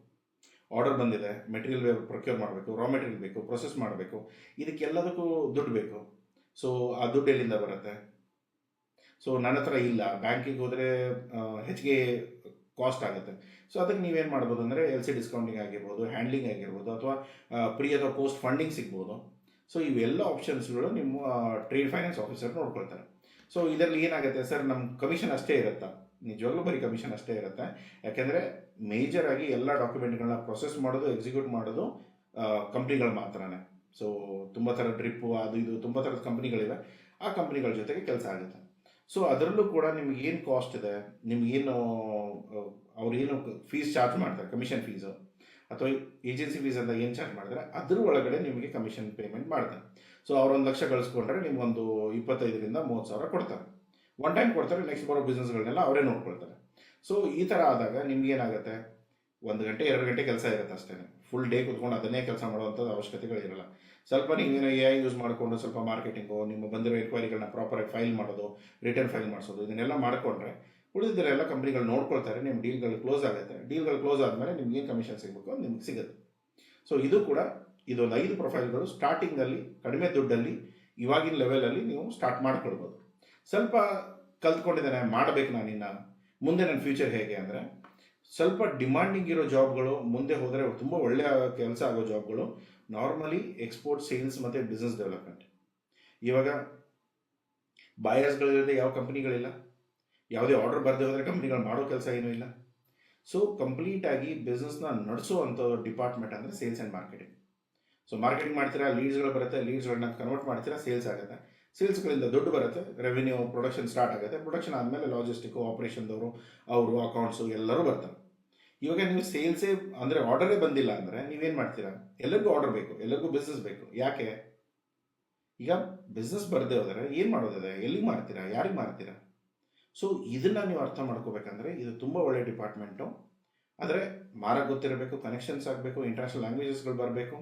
ಆರ್ಡರ್ ಬಂದಿದೆ, ಮೆಟೀರಿಯಲ್ ಪ್ರೊಕ್ಯೂರ್ ಮಾಡಬೇಕು, ರಾ ಮೆಟೀರಿಯಲ್ ಬೇಕು, ಪ್ರೊಸೆಸ್ ಮಾಡಬೇಕು, ಇದಕ್ಕೆಲ್ಲದಕ್ಕೂ ದುಡ್ಡು ಬೇಕು. ಸೊ ಆ ದುಡ್ಡು ಎಲ್ಲಿಂದ ಬರುತ್ತೆ? ಸೊ ನನ್ನ ಹತ್ರ ಇಲ್ಲ, ಬ್ಯಾಂಕಿಗೆ ಹೋದರೆ ಹೆಚ್ಚಿಗೆ ಕಾಸ್ಟ್ ಆಗುತ್ತೆ. ಸೊ ಅದಕ್ಕೆ ನೀವೇನು ಮಾಡ್ಬೋದು ಅಂದರೆ ಎಲ್ ಸಿ ಡಿಸ್ಕೌಂಟಿಂಗ್ ಆಗಿರ್ಬೋದು, ಹ್ಯಾಂಡ್ಲಿಂಗ್ ಆಗಿರ್ಬೋದು, ಅಥವಾ ಪ್ರೀ ಅಥವಾ ಪೋಸ್ಟ್ ಫಂಡಿಂಗ್ ಸಿಗ್ಬೋದು. ಸೊ ಇವೆಲ್ಲ ಆಪ್ಷನ್ಸ್ಗಳು ನಿಮ್ಮ ಟ್ರೇಡ್ ಫೈನಾನ್ಸ್ ಆಫೀಸರ್ ನೋಡ್ಕೊಳ್ತಾರೆ. ಸೊ ಇದರಲ್ಲಿ ಏನಾಗುತ್ತೆ ಸರ್, ನಮ್ಮ ಕಮಿಷನ್ ಅಷ್ಟೇ ಇರುತ್ತಾ? ನಿಜವಾಗ್ಲೂ ಬರೀ ಕಮಿಷನ್ ಅಷ್ಟೇ ಇರುತ್ತೆ. ಯಾಕೆಂದರೆ ಮೇಜರ್ ಆಗಿ ಎಲ್ಲ ಡಾಕ್ಯುಮೆಂಟ್ಗಳನ್ನ ಪ್ರೊಸೆಸ್ ಮಾಡೋದು, ಎಕ್ಸಿಕ್ಯೂಟ್ ಮಾಡೋದು ಕಂಪ್ನಿಗಳು ಮಾತ್ರನೇ. ಸೊ ತುಂಬ ಥರ ಡ್ರಿಪ್ಪು ಅದು ಇದು ತುಂಬ ಥರದ ಕಂಪ್ನಿಗಳಿವೆ. ಆ ಕಂಪ್ನಿಗಳ ಜೊತೆಗೆ ಕೆಲಸ ಆಗುತ್ತೆ. ಸೊ ಅದರಲ್ಲೂ ಕೂಡ ನಿಮ್ಗೆ ಏನು ಕಾಸ್ಟ್ ಇದೆ, ನಿಮ್ಗೇನು ಅವ್ರು ಏನು ಫೀಸ್ ಚಾರ್ಜ್ ಮಾಡ್ತಾರೆ, ಕಮಿಷನ್ ಫೀಸು ಅಥವಾ ಏಜೆನ್ಸಿ ಫೀಸ್ ಅಂತ ಏನು ಚಾರ್ಜ್ ಮಾಡಿದ್ರೆ ಅದ್ರ ಒಳಗಡೆ ನಿಮಗೆ ಕಮಿಷನ್ ಪೇಮೆಂಟ್ ಮಾಡ್ತಾರೆ. ಸೊ ಅವ್ರು 1,00,000 ಗಳಿಸ್ಕೊಂಡ್ರೆ ನಿಮ್ಗೊಂದು 25,000-30,000 ಕೊಡ್ತಾರೆ. ಒನ್ ಟೈಮ್ ಕೊಡ್ತಾರೆ, ನೆಕ್ಸ್ಟ್ ಬರೋ ಬಿಸ್ನೆಸ್ಗಳನ್ನೆಲ್ಲ ಅವರೇ ನೋಡ್ಕೊಳ್ತಾರೆ. ಸೊ ಈ ಥರ ಆದಾಗ ನಿಮ್ಗೇನಾಗುತ್ತೆ, 1 ಗಂಟೆ 2 ಗಂಟೆ ಕೆಲಸ ಇರುತ್ತೆ ಅಷ್ಟೇ. ಫುಲ್ ಡೇ ಕುತ್ಕೊಂಡು ಅದನ್ನೇ ಕೆಲಸ ಮಾಡುವಂಥದ್ದು ಅವಶ್ಯಕತೆಗಳಿರಲ್ಲ. ಸ್ವಲ್ಪ ನೀವೇನೋ AI ಯೂಸ್ ಮಾಡಿಕೊಂಡು ಸ್ವಲ್ಪ ಮಾರ್ಕೆಟಿಂಗು, ನಿಮ್ಮ ಬಂದಿರೋ ಎನ್ಕ್ವೈರಿಗಳನ್ನ ಪ್ರಾಪರಾಗಿ ಫೈಲ್ ಮಾಡೋದು, ರಿಟರ್ನ್ ಫೈಲ್ ಮಾಡಿಸೋದು, ಇದನ್ನೆಲ್ಲ ಮಾಡಿಕೊಂಡ್ರೆ ಉಳಿದಿದ್ದರೆಲ್ಲ ಕಂಪ್ನಿಗಳು ನೋಡ್ಕೊಳ್ತಾರೆ. ನಿಮ್ಮ ಡೀಲ್ಗಳು ಕ್ಲೋಸ್ ಆಗುತ್ತೆ. ಡೀಲ್ಗಳು ಕ್ಲೋಸ್ ಆದಮೇಲೆ ನಿಮ್ಗೆ ಏನು ಕಮಿಷನ್ ಸಿಗಬೇಕು ಅದು ನಿಮ್ಗೆ ಸಿಗುತ್ತೆ. ಸೊ ಇದು ಕೂಡ ಇದೊಂದು 5 ಪ್ರೊಫೈಲ್ಗಳು ಸ್ಟಾರ್ಟಿಂಗಲ್ಲಿ ಕಡಿಮೆ ದುಡ್ಡಲ್ಲಿ ಇವಾಗಿನ ಲೆವೆಲಲ್ಲಿ ನೀವು ಸ್ಟಾರ್ಟ್ ಮಾಡ್ಕೊಳ್ಬೋದು. ಸ್ವಲ್ಪ ಕಲ್ತ್ಕೊಂಡಿದ್ದೇನೆ, ಮಾಡಬೇಕು ನಾನಿನ್ನ, ಮುಂದೆ ನನ್ನ ಫ್ಯೂಚರ್ ಹೇಗೆ ಅಂದರೆ, ಸ್ವಲ್ಪ ಡಿಮಾಂಡಿಂಗ್ ಇರೋ ಜಾಬ್ಗಳು ಮುಂದೆ ಹೋದರೆ ತುಂಬ ಒಳ್ಳೆಯ ಕೆಲಸ ಆಗೋ ಜಾಬ್ಗಳು ನಾರ್ಮಲಿ ಎಕ್ಸ್ಪೋರ್ಟ್, ಸೇಲ್ಸ್ ಮತ್ತು ಬಿಸ್ನೆಸ್ ಡೆವಲಪ್ಮೆಂಟ್. ಇವಾಗ ಬಾಯರ್ಸ್ಗಳಿಲ್ಲದೆ ಯಾವ ಕಂಪ್ನಿಗಳಿಲ್ಲ, ಯಾವುದೇ ಆರ್ಡರ್ ಬರದೆ ಹೋದರೆ ಕಂಪ್ನಿಗಳು ಮಾಡೋ ಕೆಲಸ ಏನೂ ಇಲ್ಲ. ಸೊ ಕಂಪ್ಲೀಟಾಗಿ ಬಿಸ್ನೆಸ್ನ ನಡೆಸುವಂಥ ಡಿಪಾರ್ಟ್ಮೆಂಟ್ ಅಂದರೆ sales and marketing. So marketing ಮಾಡ್ತೀರಾ, ಲೀಡ್ಸ್ಗಳು ಬರುತ್ತೆ, ಲೀಡ್ಸ್ಗಳನ್ನ ಕನ್ವರ್ಟ್ ಮಾಡ್ತೀರಾ, ಸೇಲ್ಸ್ ಆಗುತ್ತೆ, ಸೇಲ್ಸ್ಗಳಿಂದ ದುಡ್ಡು ಬರುತ್ತೆ, ರೆವಿನ್ಯೂ, ಪ್ರೊಡಕ್ಷನ್ ಸ್ಟಾರ್ಟ್ ಆಗುತ್ತೆ, ಪ್ರೊಡಕ್ಷನ್ ಆದಮೇಲೆ ಲಾಜಿಸ್ಟಿಕ್ಕು, ಆಪ್ರೇಷನ್ದವರು, ಅವರು ಅಕೌಂಟ್ಸು ಎಲ್ಲರೂ ಬರ್ತಾರೆ. ಇವಾಗ ನೀವು ಸೇಲ್ಸೇ ಅಂದರೆ ಆರ್ಡರೇ ಬಂದಿಲ್ಲ ಅಂದರೆ ನೀವೇನು ಮಾಡ್ತೀರಾ? ಎಲ್ಲರಿಗೂ ಆರ್ಡರ್ ಬೇಕು, ಎಲ್ಲರಿಗೂ ಬಿಸ್ನೆಸ್ ಬೇಕು. ಯಾಕೆ? ಈಗ ಬಿಸ್ನೆಸ್ ಬರದೇ ಹೋದರೆ ಏನು ಮಾಡೋದಿದೆ, ಎಲ್ಲಿಗೆ ಮಾಡ್ತೀರಾ, ಯಾರಿಗೆ ಮಾಡ್ತೀರಾ? ಸೊ ಇದನ್ನು ನೀವು ಅರ್ಥ ಮಾಡ್ಕೋಬೇಕಂದ್ರೆ ಇದು ತುಂಬ ಒಳ್ಳೆಯ ಡಿಪಾರ್ಟ್ಮೆಂಟು. ಆದರೆ ಮಾರಕ್ಕೆ ಗೊತ್ತಿರಬೇಕು, ಕನೆಕ್ಷನ್ಸ್ ಆಗಬೇಕು, ಇಂಟರ್ನ್ಯಾಷನಲ್ ಲ್ಯಾಂಗ್ವೇಜಸ್ಗಳು ಬರಬೇಕು,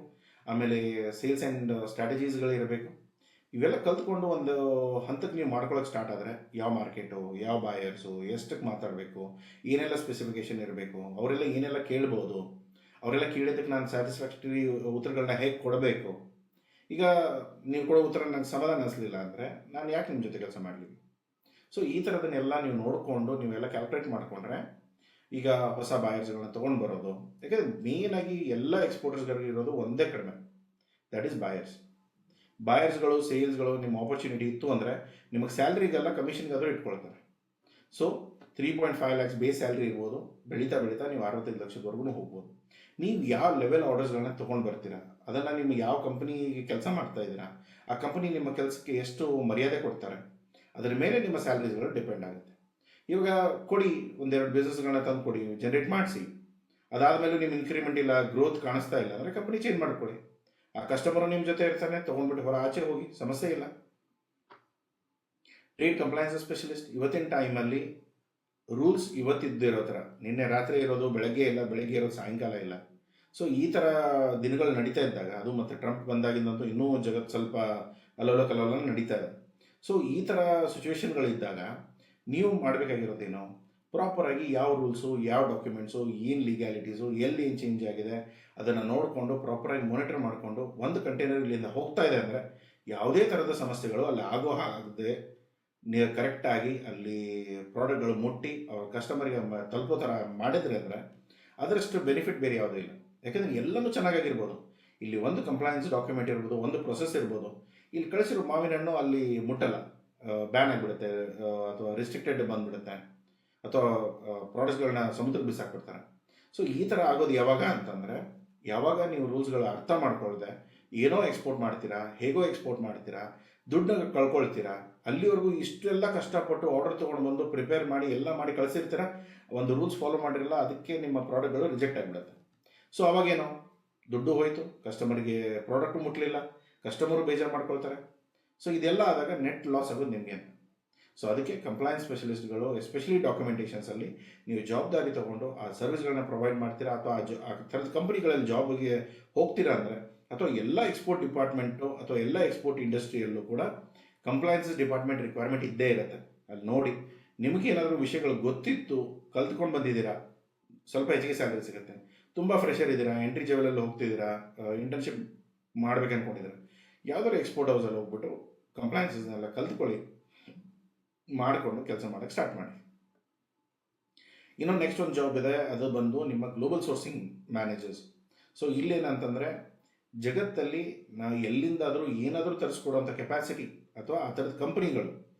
ಆಮೇಲೆ ಸೇಲ್ಸ್ ಆ್ಯಂಡ್ ಸ್ಟ್ರಾಟಜೀಸ್ಗಳಿರಬೇಕು. ಇವೆಲ್ಲ ಕಲ್ತ್ಕೊಂಡು ಒಂದು ಹಂತಕ್ಕೆ ನೀವು ಮಾಡ್ಕೊಳ್ಳೋಕೆ ಸ್ಟಾರ್ಟ್ ಆದರೆ ಯಾವ ಮಾರ್ಕೆಟು, ಯಾವ ಬಾಯರ್ಸು, ಎಷ್ಟಕ್ಕೆ ಮಾತಾಡಬೇಕು, ಏನೆಲ್ಲ ಸ್ಪೆಸಿಫಿಕೇಷನ್ ಇರಬೇಕು, ಅವರೆಲ್ಲ ಏನೆಲ್ಲ ಕೇಳ್ಬೋದು, ಅವರೆಲ್ಲ ಕೇಳಿದ್ದಕ್ಕೆ ನಾನು ಸ್ಯಾಟಿಸ್ಫ್ಯಾಕ್ಟರಿ ಉತ್ತರಗಳನ್ನ ಹೇಗೆ ಕೊಡಬೇಕು. ಈಗ ನೀವು ಕೊಡೋ ಉತ್ತರ ನನಗೆ ಸಮಾಧಾನ ಅನಿಸ್ಲಿಲ್ಲ ಅಂದರೆ ನಾನು ಯಾಕೆ ನಿಮ್ಮ ಜೊತೆ ಕೆಲಸ ಮಾಡಲಿ? ಸೊ ಈ ಥರದನ್ನೆಲ್ಲ ನೀವು ನೋಡಿಕೊಂಡು ನೀವೆಲ್ಲ ಕ್ಯಾಲ್ಕುಲೇಟ್ ಮಾಡಿಕೊಂಡ್ರೆ ಈಗ ಹೊಸ ಬಾಯರ್ಸ್ಗಳನ್ನ ತೊಗೊಂಡು ಬರೋದು. ಯಾಕೆಂದರೆ ಮೇಯ್ನಾಗಿ ಎಲ್ಲ ಎಕ್ಸ್ಪೋರ್ಟರ್ಸ್ಗಳಿಗೆ ಇರೋದು ಒಂದೇ ಕಡಿಮೆ, ದ್ಯಾಟ್ ಈಸ್ ಬಾಯರ್ಸ್. ಬಾಯರ್ಸ್ಗಳು, ಸೇಲ್ಸ್ಗಳು ನಿಮ್ಮ ಆಪರ್ಚುನಿಟಿ ಇತ್ತು ಅಂದರೆ ನಿಮಗೆ ಸ್ಯಾಲ್ರಿಗೆಲ್ಲ ಕಮಿಷನ್ಗಾದರೂ ಇಟ್ಕೊಳ್ತಾರೆ. ಸೊ 3.5 lakhs ಬೇಸ್ ಸ್ಯಾಲ್ರಿ ಇರ್ಬೋದು, ಬೆಳೀತಾ ಬೆಳೀತಾ ನೀವು 65 ಲಕ್ಷದವರೆಗೂ ಹೋಗ್ಬೋದು. ನೀವು ಯಾವ ಲೆವೆಲ್ ಆರ್ಡರ್ಸ್ಗಳನ್ನ ತೊಗೊಂಡು ಬರ್ತೀರಾ, ಅದನ್ನು ನಿಮಗೆ ಯಾವ ಕಂಪ್ನಿಗೆ ಕೆಲಸ ಮಾಡ್ತಾ ಇದ್ದೀರಾ, ಆ ಕಂಪ್ನಿ ನಿಮ್ಮ ಕೆಲಸಕ್ಕೆ ಎಷ್ಟು ಮರ್ಯಾದೆ ಕೊಡ್ತಾರೆ, ಅದರ ಮೇಲೆ ನಿಮ್ಮ ಸ್ಯಾಲ್ರೀಸ್ಗಳು ಡಿಪೆಂಡ್ ಆಗುತ್ತೆ. ಇವಾಗ ಕೊಡಿ, ಒಂದೆರಡು ಬಿಸ್ನೆಸ್ಗಳನ್ನ ತಂದು ಕೊಡಿ, ಜನರೇಟ್ ಮಾಡಿಸಿ, ಅದಾದಮೇಲೆ ನಿಮ್ಮ ಇನ್ಕ್ರಿಮೆಂಟ್ ಇಲ್ಲ, ಗ್ರೋತ್ ಕಾಣಿಸ್ತಾ ಇಲ್ಲ ಅಂದರೆ ಕಂಪ್ನಿ ಚೇಂಜ್ ಮಾಡಿಕೊಡಿ. ಆ ಕಸ್ಟಮರು ನಿಮ್ಮ ಜೊತೆ ಇರ್ತಾನೆ, ತೊಗೊಂಡ್ಬಿಟ್ಟು ಹೊರ ಆಚೆ ಹೋಗಿ, ಸಮಸ್ಯೆ ಇಲ್ಲ. ಟ್ರೇಡ್ ಕಂಪ್ಲೈನ್ಸ್ ಸ್ಪೆಷಲಿಸ್ಟ್ ಇವತ್ತಿನ ಟೈಮಲ್ಲಿ ರೂಲ್ಸ್ ಇವತ್ತಿದ್ದಿರೋ ಥರ ನಿನ್ನೆ ರಾತ್ರಿ ಇರೋದು ಬೆಳಗ್ಗೆ ಇಲ್ಲ, ಬೆಳಗ್ಗೆ ಇರೋದು ಸಾಯಂಕಾಲ ಇಲ್ಲ. ಸೊ ಈ ಥರ ದಿನಗಳು ನಡೀತಾ ಇದ್ದಾಗ, ಅದು ಮತ್ತು ಟ್ರಂಪ್ ಬಂದಾಗಿಂದಂತೂ ಇನ್ನೂ ಜಗತ್ತು ಸ್ವಲ್ಪ ಅಲ್ಲೋಲ ಕಲ್ಲೋಲ ನಡೀತಾ ಇದೆ. ಸೊ ಈ ಥರ ಸಿಚುವೇಶನ್ಗಳಿದ್ದಾಗ ನೀವು ಮಾಡಬೇಕಾಗಿರೋದೇನು, ಪ್ರಾಪರಾಗಿ ಯಾವ ರೂಲ್ಸು, ಯಾವ ಡಾಕ್ಯುಮೆಂಟ್ಸು, ಏನು ಲೀಗ್ಯಾಲಿಟೀಸು, ಎಲ್ಲಿ ಏನು ಚೇಂಜ್ ಆಗಿದೆ ಅದನ್ನು ನೋಡಿಕೊಂಡು ಪ್ರಾಪರಾಗಿ ಮಾನಿಟರ್ ಮಾಡಿಕೊಂಡು ಒಂದು ಕಂಟೈನರ್ ಇಲ್ಲಿಂದ ಹೋಗ್ತಾ ಇದೆ ಅಂದರೆ ಯಾವುದೇ ಥರದ ಸಮಸ್ಯೆಗಳು ಅಲ್ಲಿ ಆಗೋ ಹಾಗದೆ ಕರೆಕ್ಟಾಗಿ ಅಲ್ಲಿ ಪ್ರಾಡಕ್ಟ್ಗಳು ಮುಟ್ಟಿ ಅವ್ರ ಕಸ್ಟಮರಿಗೆ ತಲುಪೋ ಥರ ಮಾಡಿದ್ರೆ ಅಂದರೆ ಅದರಷ್ಟು ಬೆನಿಫಿಟ್ ಬೇರೆ ಯಾವುದೂ ಇಲ್ಲ. ಯಾಕೆಂದರೆ ಎಲ್ಲನೂ ಚೆನ್ನಾಗಿರ್ಬೋದು, ಇಲ್ಲಿ ಒಂದು ಕಂಪ್ಲೈನ್ಸ್ ಡಾಕ್ಯುಮೆಂಟ್ ಇರ್ಬೋದು, ಒಂದು ಪ್ರೊಸೆಸ್ ಇರ್ಬೋದು, ಇಲ್ಲಿ ಕಳಿಸಿರೋ ಮಾವಿನ ಹಣ್ಣು ಅಲ್ಲಿ ಮುಟ್ಟಲ್ಲ, ಬ್ಯಾನ್ ಆಗಿಬಿಡುತ್ತೆ, ಅಥವಾ ರಿಸ್ಟ್ರಿಕ್ಟೆಡ್ ಬಂದುಬಿಡುತ್ತೆ, ಅಥವಾ ಪ್ರಾಡಕ್ಟ್ಸ್ಗಳನ್ನ ಸಮುದ್ರಕ್ಕೆ ಬಿಸಾಕ್ಬಿಡ್ತಾರೆ. ಸೊ ಈ ಥರ ಆಗೋದು ಯಾವಾಗ ಅಂತಂದರೆ, ಯಾವಾಗ ನೀವು ರೂಲ್ಸ್ಗಳು ಅರ್ಥ ಮಾಡ್ಕೊಳ್ದೆ ಏನೋ ಎಕ್ಸ್ಪೋರ್ಟ್ ಮಾಡ್ತೀರಾ, ಹೇಗೋ ಎಕ್ಸ್ಪೋರ್ಟ್ ಮಾಡ್ತೀರಾ, ದುಡ್ಡನ್ನ ಕಳ್ಕೊಳ್ತೀರಾ, ಅಲ್ಲಿವರೆಗೂ ಇಷ್ಟೆಲ್ಲ ಕಷ್ಟಪಟ್ಟು ಆರ್ಡರ್ ತೊಗೊಂಡು ಬಂದು ಪ್ರಿಪೇರ್ ಮಾಡಿ ಎಲ್ಲ ಮಾಡಿ ಕಳಿಸಿರ್ತೀರ, ಒಂದು ರೂಲ್ಸ್ ಫಾಲೋ ಮಾಡಿರಲ್ಲ, ಅದಕ್ಕೆ ನಿಮ್ಮ ಪ್ರಾಡಕ್ಟ್ಗಳು ರಿಜೆಕ್ಟ್ ಆಗಿಬಿಡುತ್ತೆ. ಸೊ ಅವಾಗೇನು, ದುಡ್ಡು ಹೋಯಿತು, ಕಸ್ಟಮರ್ಗೆ ಪ್ರಾಡಕ್ಟು ಮುಟ್ಟಲಿಲ್ಲ, ಕಸ್ಟಮರು ಬೇಜಾರು ಮಾಡ್ಕೊಳ್ತಾರೆ. ಸೊ ಇದೆಲ್ಲ ಆದಾಗ ನೆಟ್ ಲಾಸ್ ಆಗೋದು ನಿಮಗೆ. ಸೊ ಅದಕ್ಕೆ ಕಂಪ್ಲೈನ್ಸ್ ಸ್ಪೆಷಲಿಸ್ಟ್ಗಳು ಎಸ್ಪೆಷಲಿ ಡಾಕ್ಯುಮೆಂಟೇಷನ್ಸಲ್ಲಿ ನೀವು ಜವಾಬ್ದಾರಿ ತೊಗೊಂಡು ಆ ಸರ್ವಿಸ್ಗಳನ್ನ ಪ್ರೊವೈಡ್ ಮಾಡ್ತೀರಾ, ಅಥವಾ ಆ ಥರದ ಕಂಪ್ನಿಗಳಲ್ಲಿ ಜಾಬ್ಗೆ ಹೋಗ್ತೀರಾ ಅಂದರೆ, ಅಥವಾ ಎಲ್ಲ ಎಕ್ಸ್ಪೋರ್ಟ್ ಡಿಪಾರ್ಟ್ಮೆಂಟು ಅಥವಾ ಎಲ್ಲ ಎಕ್ಸ್ಪೋರ್ಟ್ ಇಂಡಸ್ಟ್ರಿಯಲ್ಲೂ ಕೂಡ ಕಂಪ್ಲೈನ್ಸ್ ಡಿಪಾರ್ಟ್ಮೆಂಟ್ ರಿಕ್ವೈರ್ಮೆಂಟ್ ಇದ್ದೇ ಇರುತ್ತೆ. ಅಲ್ಲಿ ನೋಡಿ, ನಿಮಗೆ ಏನಾದರೂ ವಿಷಯಗಳು ಗೊತ್ತಿತ್ತು, ಕಲ್ತ್ಕೊಂಡು ಬಂದಿದ್ದೀರಾ, ಸ್ವಲ್ಪ ಹೆಚ್ಚಿಗೆ ಸ್ಯಾಲರಿ ಸಿಗುತ್ತೆ. ತುಂಬ ಫ್ರೆಷರ್ ಇದ್ದೀರಾ, ಎಂಟ್ರಿ ಲೆವೆಲಲ್ಲಿ ಹೋಗ್ತಿದ್ದೀರಾ, ಇಂಟರ್ನ್ಶಿಪ್ ಮಾಡ್ಬೇಕು ಅಂದ್ಕೊಂಡಿದ್ದೀರಾ, ಯಾವುದಾದ್ರು ಎಕ್ಸ್ಪೋರ್ಟ್ ಹೌಸಲ್ಲಿ ಹೋಗ್ಬಿಟ್ಟು ಕಂಪ್ಲೈನ್ಸಸ್ನೆಲ್ಲ ಕಲ್ತ್ಕೊಳ್ಳಿ. ಮಾಡಿಕೊಂಡು ಕೆಲಸ ಮಾಡೋಕ್ಕೆ ಸ್ಟಾರ್ಟ್ ಮಾಡಿ. ಇನ್ನೊಂದು ನೆಕ್ಸ್ಟ್ ಒಂದು ಜಾಬ್ ಇದೆ, ಅದು ಬಂದು ನಿಮ್ಮ ಗ್ಲೋಬಲ್ ಸೋರ್ಸಿಂಗ್ ಮ್ಯಾನೇಜರ್ಸ್. ಸೊ ಇಲ್ಲೇನಂತಂದರೆ ಜಗತ್ತಲ್ಲಿ ನಾವು ಎಲ್ಲಿಂದಾದರೂ ಏನಾದರೂ ತರಿಸ್ಕೊಡೋಂಥ ಕೆಪಾಸಿಟಿ ಅಥವಾ ಆ ಥರದ ಕಂಪ್ನಿಗಳು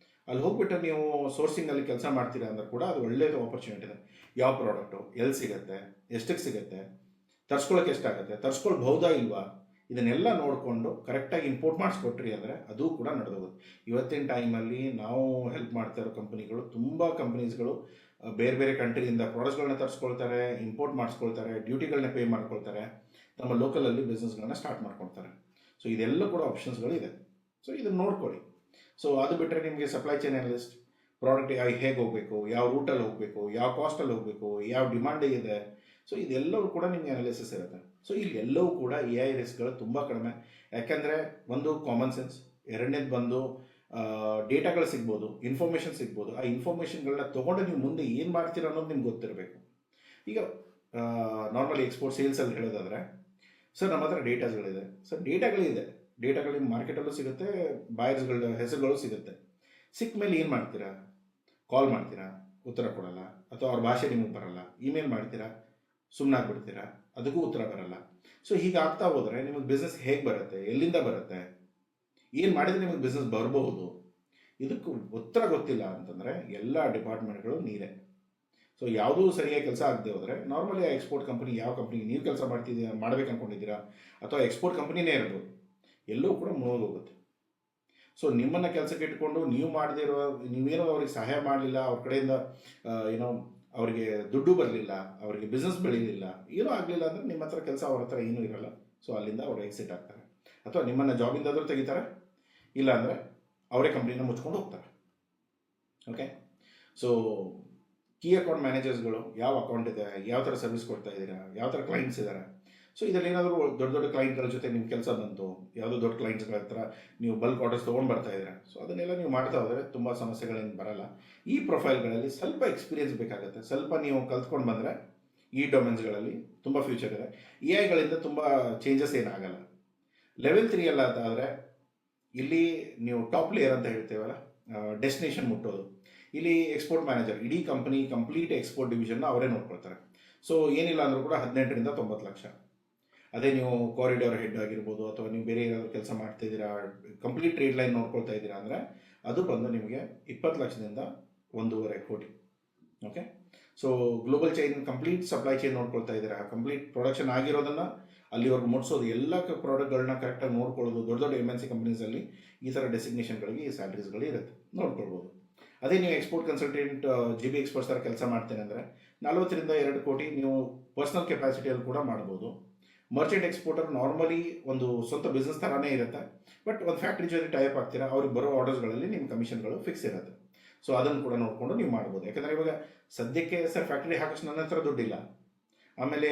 ಅಲ್ಲಿ ಹೋಗ್ಬಿಟ್ಟು ನೀವು ಸೋರ್ಸಿಂಗಲ್ಲಿ ಕೆಲಸ ಮಾಡ್ತೀರಾ ಅಂದ್ರೆ ಕೂಡ ಅದು ಒಳ್ಳೆಯ ಆಪರ್ಚುನಿಟಿ ಇದೆ. ಯಾವ ಪ್ರಾಡಕ್ಟು ಎಲ್ಲಿ ಸಿಗುತ್ತೆ, ಎಷ್ಟಕ್ಕೆ ಸಿಗುತ್ತೆ, ತರಿಸ್ಕೊಳ್ಳೋಕೆ ಎಷ್ಟಾಗುತ್ತೆ, ತರಿಸ್ಕೊಳ್ಬಹುದಾ ಇಲ್ವಾ, ಇದನ್ನೆಲ್ಲ ನೋಡಿಕೊಂಡು ಕರೆಕ್ಟಾಗಿ ಇಂಪೋರ್ಟ್ ಮಾಡಿಸ್ಕೊಟ್ರಿ ಅಂದರೆ ಅದು ಕೂಡ ನಡೆದೋಗುತ್ತೆ. ಇವತ್ತಿನ ಟೈಮಲ್ಲಿ ನಾವು ಹೆಲ್ಪ್ ಮಾಡ್ತಾ ಇರೋ ಕಂಪ್ನಿಗಳು, ತುಂಬ ಕಂಪ್ನೀಸ್ಗಳು ಬೇರೆ ಬೇರೆ ಕಂಟ್ರಿಯಿಂದ ಪ್ರಾಡಕ್ಟ್ಸ್ಗಳನ್ನ ತರಿಸ್ಕೊಳ್ತಾರೆ, ಇಂಪೋರ್ಟ್ ಮಾಡಿಸ್ಕೊಳ್ತಾರೆ, ಡ್ಯೂಟಿಗಳನ್ನ ಪೇ ಮಾಡ್ಕೊಳ್ತಾರೆ, ನಮ್ಮ ಲೋಕಲಲ್ಲಿ ಬಿಸ್ನೆಸ್ಗಳನ್ನ ಸ್ಟಾರ್ಟ್ ಮಾಡ್ಕೊಳ್ತಾರೆ. ಸೊ ಇದೆಲ್ಲ ಕೂಡ ಆಪ್ಷನ್ಸ್ಗಳಿದೆ. ಸೊ ಇದನ್ನು ನೋಡ್ಕೊಳ್ಳಿ. ಸೊ ಅದು ಬಿಟ್ಟರೆ ನಿಮಗೆ ಸಪ್ಲೈ ಚೈನ್ ಅನಲಿಸ್ಟ್, ಪ್ರಾಡಕ್ಟ್ ಹೇಗೆ ಹೋಗಬೇಕು, ಯಾವ ರೂಟಲ್ಲಿ ಹೋಗಬೇಕು, ಯಾವ ಕಾಸ್ಟಲ್ಲಿ ಹೋಗಬೇಕು, ಯಾವ ಡಿಮಾಂಡ್ ಇದೆ, ಸೊ ಇದೆಲ್ಲವೂ ಕೂಡ ನಿಮಗೆ ಅನಾಲಿಸಿಸ್ ಇರುತ್ತೆ. ಸೊ ಇಲ್ಲಿ ಎಲ್ಲವೂ ಕೂಡ AI ರಿಸ್ಕ್ಗಳು ತುಂಬ ಕಡಿಮೆ. ಯಾಕೆಂದರೆ ಒಂದು ಕಾಮನ್ ಸೆನ್ಸ್, ಎರಡನೇದು ಬಂದು ಡೇಟಾಗಳು ಸಿಗ್ಬೋದು, ಇನ್ಫಾರ್ಮೇಷನ್ ಸಿಗ್ಬೋದು. ಆ ಇನ್ಫಾರ್ಮೇಷನ್ಗಳನ್ನ ತೊಗೊಂಡು ನೀವು ಮುಂದೆ ಏನು ಮಾಡ್ತೀರ ಅನ್ನೋದು ನಿಮ್ಗೆ ಗೊತ್ತಿರಬೇಕು. ಈಗ ನಾರ್ಮಲಿ ಎಕ್ಸ್ಪೋರ್ಟ್ ಸೇಲ್ಸಲ್ಲಿ ಹೇಳೋದಾದರೆ, ಸರ್ ನಮ್ಮ ಹತ್ರ ಡೇಟಾಸ್ಗಳಿದೆ. ಸರ್ ಡೇಟಾಗಳು ನಿಮ್ಮ ಮಾರ್ಕೆಟಲ್ಲೂ ಸಿಗುತ್ತೆ, ಬಾಯರ್ಸ್ಗಳ ಹೆಸರುಗಳು ಸಿಗುತ್ತೆ. ಸಿಕ್ಕ ಮೇಲೆ ಏನು ಮಾಡ್ತೀರಾ? ಕಾಲ್ ಮಾಡ್ತೀರಾ, ಉತ್ತರ ಕೊಡಲ್ಲ, ಅಥವಾ ಅವ್ರ ಭಾಷೆ ನಿಮಗೆ ಬರಲ್ಲ. ಇಮೇಲ್ ಮಾಡ್ತೀರಾ, ಸುಮ್ಮನಾಗ್ಬಿಡ್ತೀರಾ, ಅದಕ್ಕೂ ಉತ್ತರ ಬರಲ್ಲ. ಸೊ ಹೀಗೆ ಆಗ್ತಾ ಹೋದರೆ ನಿಮಗೆ ಬಿಸ್ನೆಸ್ ಹೇಗೆ ಬರುತ್ತೆ, ಎಲ್ಲಿಂದ ಬರುತ್ತೆ, ಏನು ಮಾಡಿದರೆ ನಿಮಗೆ ಬಿಸ್ನೆಸ್ ಬರಬಹುದು, ಇದಕ್ಕೂ ಉತ್ತರ ಗೊತ್ತಿಲ್ಲ ಅಂತಂದರೆ ಎಲ್ಲ ಡಿಪಾರ್ಟ್ಮೆಂಟ್ಗಳು ನೀರೇ. ಸೊ ಯಾವುದೂ ಸರಿಯಾಗಿ ಕೆಲಸ ಆಗದೆ ಹೋದರೆ ನಾರ್ಮಲಿ ಆ ಎಕ್ಸ್ಪೋರ್ಟ್ ಕಂಪ್ನಿ, ಯಾವ ಕಂಪ್ನಿಗೆ ನೀವು ಕೆಲಸ ಮಾಡ್ಬೇಕು ಅಂದ್ಕೊಂಡಿದ್ದೀರಾ, ಅಥವಾ ಎಕ್ಸ್ಪೋರ್ಟ್ ಕಂಪ್ನಿನೇ ಇರ್ಬೋದು, ಎಲ್ಲವೂ ಕೂಡ ಮುಳುಗೋಗುತ್ತೆ. ಸೊ ನಿಮ್ಮನ್ನು ಕೆಲಸಕ್ಕೆ ಇಟ್ಕೊಂಡು ನೀವು ಮಾಡದಿರೋ, ನೀವೇನೋ ಅವ್ರಿಗೆ ಸಹಾಯ ಮಾಡಲಿಲ್ಲ, ಅವ್ರ ಕಡೆಯಿಂದ ಏನೋ ಅವರಿಗೆ ದುಡ್ಡು ಬರಲಿಲ್ಲ, ಅವರಿಗೆ ಬಿಸ್ನೆಸ್ ಬೆಳೀಲಿಲ್ಲ, ಏನೂ ಆಗಲಿಲ್ಲ ಅಂದರೆ ನಿಮ್ಮ ಹತ್ರ ಕೆಲಸ ಅವ್ರ ಹತ್ರ ಏನೂ ಇರಲ್ಲ. ಸೊ ಅಲ್ಲಿಂದ ಅವರು ಎಕ್ಸಿಟ್ ಆಗ್ತಾರೆ, ಅಥವಾ ನಿಮ್ಮನ್ನು ಜಾಬಿಂದಾದರೂ ತೆಗಿತಾರೆ, ಇಲ್ಲ ಅಂದರೆ ಅವರೇ ಕಂಪ್ನಿನ ಮುಚ್ಕೊಂಡು ಹೋಗ್ತಾರೆ. ಓಕೆ. ಸೊ ಕೀ ಅಕೌಂಟ್ ಮ್ಯಾನೇಜರ್ಸ್ಗಳು, ಯಾವ ಅಕೌಂಟ್ ಇದೆ, ಯಾವ ಥರ ಸರ್ವಿಸ್ ಕೊಡ್ತಾ ಇದ್ದೀರಾ, ಯಾವ ಥರ ಕ್ಲೈಂಟ್ಸ್ ಇದ್ದಾರೆ. ಸೊ ಇದರಲ್ಲಿ ಏನಾದರೂ ದೊಡ್ಡ ದೊಡ್ಡ ಕ್ಲೈಂಟ್ಗಳ ಜೊತೆ ನಿಮ್ಮ ಕೆಲಸ ಬಂತು, ಯಾವುದೋ ದೊಡ್ಡ ಕ್ಲೈಂಟ್ಸ್ಗಳ ಹತ್ರ ನೀವು ಬಲ್ಕ್ ಆರ್ಡರ್ಸ್ ತೊಗೊಂಡು ಬರ್ತಾ ಇದ್ದೀರಾ, ಸೊ ಅದನ್ನೆಲ್ಲ ನೀವು ಮಾಡ್ತಾ ಹೋದರೆ ತುಂಬ ಸಮಸ್ಯೆಗಳೇನು ಬರಲ್ಲ. ಈ ಪ್ರೊಫೈಲ್ಗಳಲ್ಲಿ ಸ್ವಲ್ಪ ಎಕ್ಸ್ಪೀರಿಯನ್ಸ್ ಬೇಕಾಗುತ್ತೆ. ಸ್ವಲ್ಪ ನೀವು ಕಲ್ತ್ಕೊಂಡು ಬಂದರೆ ಈ ಡೊಮೇನ್ಸ್ಗಳಲ್ಲಿ ತುಂಬ ಫ್ಯೂಚರ್ ಇದೆ. AI ತುಂಬ ಚೇಂಜಸ್ ಏನಾಗಲ್ಲ. ಲೆವೆಲ್ 3 ಎಲ್ಲ ಆದರೆ ಇಲ್ಲಿ ನೀವು ಟಾಪ್ ಲೇಯರ್ ಅಂತ ಹೇಳ್ತೇವಲ್ಲ, ಡೆಸ್ಟಿನೇಷನ್ ಮುಟ್ಟೋದು. ಇಲ್ಲಿ ಎಕ್ಸ್ಪೋರ್ಟ್ ಮ್ಯಾನೇಜರ್, ಇಡೀ ಕಂಪ್ನಿ ಕಂಪ್ಲೀಟ್ ಎಕ್ಸ್ಪೋರ್ಟ್ ಡಿವಿಷನ್ನ ಅವರೇ ನೋಡ್ಕೊಳ್ತಾರೆ. ಸೊ ಏನಿಲ್ಲ ಅಂದರೂ ಕೂಡ 18 ರಿಂದ 90 ಲಕ್ಷ. ಅದೇ ನೀವು ಕಾರಿಡಾರ್ ಹೆಡ್ ಆಗಿರ್ಬೋದು, ಅಥವಾ ನೀವು ಬೇರೆ ಏನಾದರೂ ಕೆಲಸ ಮಾಡ್ತಾ ಇದ್ದೀರಾ, ಕಂಪ್ಲೀಟ್ ಟ್ರೇಡ್ ಲೈನ್ ನೋಡ್ಕೊಳ್ತಾ ಇದ್ದೀರಾ ಅಂದರೆ ಅದು ಬಂದು ನಿಮಗೆ 20 ಲಕ್ಷದಿಂದ 1.5 ಕೋಟಿ. Okay. So global chain, complete supply chain ನೋಡ್ಕೊಳ್ತಾ ಇದ್ದೀರಾ, ಕಂಪ್ಲೀಟ್ ಪ್ರೊಡಕ್ಷನ್ ಆಗಿರೋದನ್ನು ಅಲ್ಲಿವರೆಗೂ ಮುಟ್ಸೋದು, ಎಲ್ಲ ಪ್ರಾಡಕ್ಟ್ಗಳನ್ನ ಕರೆಕ್ಟಾಗಿ ನೋಡ್ಕೊಳ್ಳೋದು. ದೊಡ್ಡ ದೊಡ್ಡ MNC ಕಂಪ್ನೀಸಲ್ಲಿ ಈ ಥರ ಡೆಸಿಗ್ನೇಷನ್ಗಳಿಗೆ ಈ ಸ್ಯಾಲ್ರೀಸ್ಗಳು ಇರುತ್ತೆ, ನೋಡ್ಕೊಳ್ಬೋದು. ಅದೇ ನೀವು ಎಕ್ಸ್ಪೋರ್ಟ್ ಕನ್ಸಲ್ಟೆಂಟ್, GB ಎಕ್ಸ್ಪರ್ಟ್ಸ್ ಥರ ಕೆಲಸ ಮಾಡ್ತೇನೆ ಅಂದರೆ 40 ರಿಂದ 2 ಕೋಟಿ ನೀವು ಪರ್ಸ್ನಲ್ ಕೆಪಾಸಿಟಿಯಲ್ಲಿ ಕೂಡ ಮಾಡ್ಬೋದು. ಮರ್ಚೆಂಟ್ ಎಕ್ಸ್ಪೋರ್ಟರ್ ನಾರ್ಮಲಿ ಒಂದು ಸ್ವಂತ ಬಿಸ್ನೆಸ್ ಥರನೇ ಇರುತ್ತೆ, ಬಟ್ ಒಂದು ಫ್ಯಾಕ್ಟ್ರಿ ಜೊತೆ ಟೈಪ್ ಆಗ್ತೀರಾ, ಅವ್ರಿಗೆ ಬರೋ ಆರ್ಡರ್ಸ್ಗಳಲ್ಲಿ ನಿಮ್ಮ ಕಮಿಷನ್ಗಳು ಫಿಕ್ಸ್ ಇರುತ್ತೆ. ಸೊ ಅದನ್ನು ಕೂಡ ನೋಡಿಕೊಂಡು ನೀವು ಮಾಡ್ಬೋದು. ಯಾಕಂದರೆ ಇವಾಗ ಸದ್ಯಕ್ಕೆ ಸರ್ ಫ್ಯಾಕ್ಟ್ರಿ ಹಾಕೋಷ್ಟು ನನ್ನ ಹತ್ರ ದುಡ್ಡಿಲ್ಲ, ಆಮೇಲೆ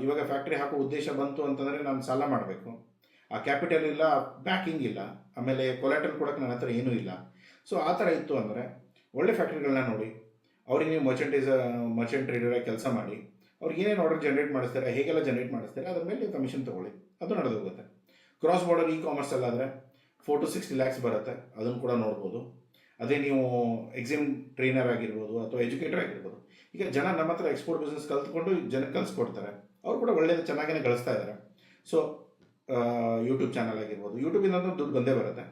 ಇವಾಗ ಫ್ಯಾಕ್ಟ್ರಿ ಹಾಕೋ ಉದ್ದೇಶ ಬಂತು ಅಂತಂದರೆ ನಾನು ಸಾಲ ಮಾಡಬೇಕು, ಆ ಕ್ಯಾಪಿಟಲ್ ಇಲ್ಲ, ಬ್ಯಾಕಿಂಗ್ ಇಲ್ಲ, ಆಮೇಲೆ ಕೊಲಾಟ್ರಲ್ ಕೊಡೋಕ್ಕೆ ನನ್ನ ಹತ್ರ ಏನೂ ಇಲ್ಲ. ಸೊ ಆ ಥರ ಇತ್ತು ಅಂದರೆ ಒಳ್ಳೆ ಫ್ಯಾಕ್ಟ್ರಿಗಳನ್ನ ನೋಡಿ, ಅವ್ರಿಗೆ ನೀವು ಮರ್ಚೆಂಟ್ ಟ್ರೇಡರಾಗಿ ಕೆಲಸ ಮಾಡಿ, ಅವ್ರಿಗೆ ಏನೇನು ಆರ್ಡರ್ ಜನರೇಟ್ ಮಾಡಿಸ್ತಾರೆ, ಹೇಗೆಲ್ಲ ಜನರೇಟ್ ಮಾಡಿಸ್ತಾರೆ, ಅದ್ರ ಮೇಲೆ ನೀವು ಕಮಿಷನ್ ತೊಗೊಳ್ಳಿ, ಅದು ನಡೆದೋಗುತ್ತೆ. ಕ್ರಾಸ್ ಬಾರ್ಡರ್ ಕಾಮರ್ಸಲ್ಲಾದರೆ 4 to 60 lakhs ಬರುತ್ತೆ, ಅದನ್ನು ಕೂಡ ನೋಡ್ಬೋದು. ಅದೇ ನೀವು ಎಕ್ಸಾಮ್ ಟ್ರೈನರ್ ಆಗಿರ್ಬೋದು, ಅಥವಾ ಎಜುಕೇಟರ್ ಆಗಿರ್ಬೋದು. ಈಗ ಜನ ನಮ್ಮ ಹತ್ರ ಎಕ್ಸ್ಪೋರ್ಟ್ ಬಿಸ್ನೆಸ್ ಕಲ್ತ್ಕೊಂಡು ಜನಕ್ಕೆ ಕಲಿಸ್ಕೊಡ್ತಾರೆ, ಅವ್ರು ಕೂಡ ಒಳ್ಳೆಯದು ಚೆನ್ನಾಗೇ ಗಳಿಸ್ತಾ ಇದ್ದಾರೆ. ಸೊ ಯೂಟ್ಯೂಬ್ ಚಾನಲ್ ಆಗಿರ್ಬೋದು, ಯೂಟ್ಯೂಬಿಂದ ದುಡ್ಡು ಬಂದೇ ಬರುತ್ತೆ.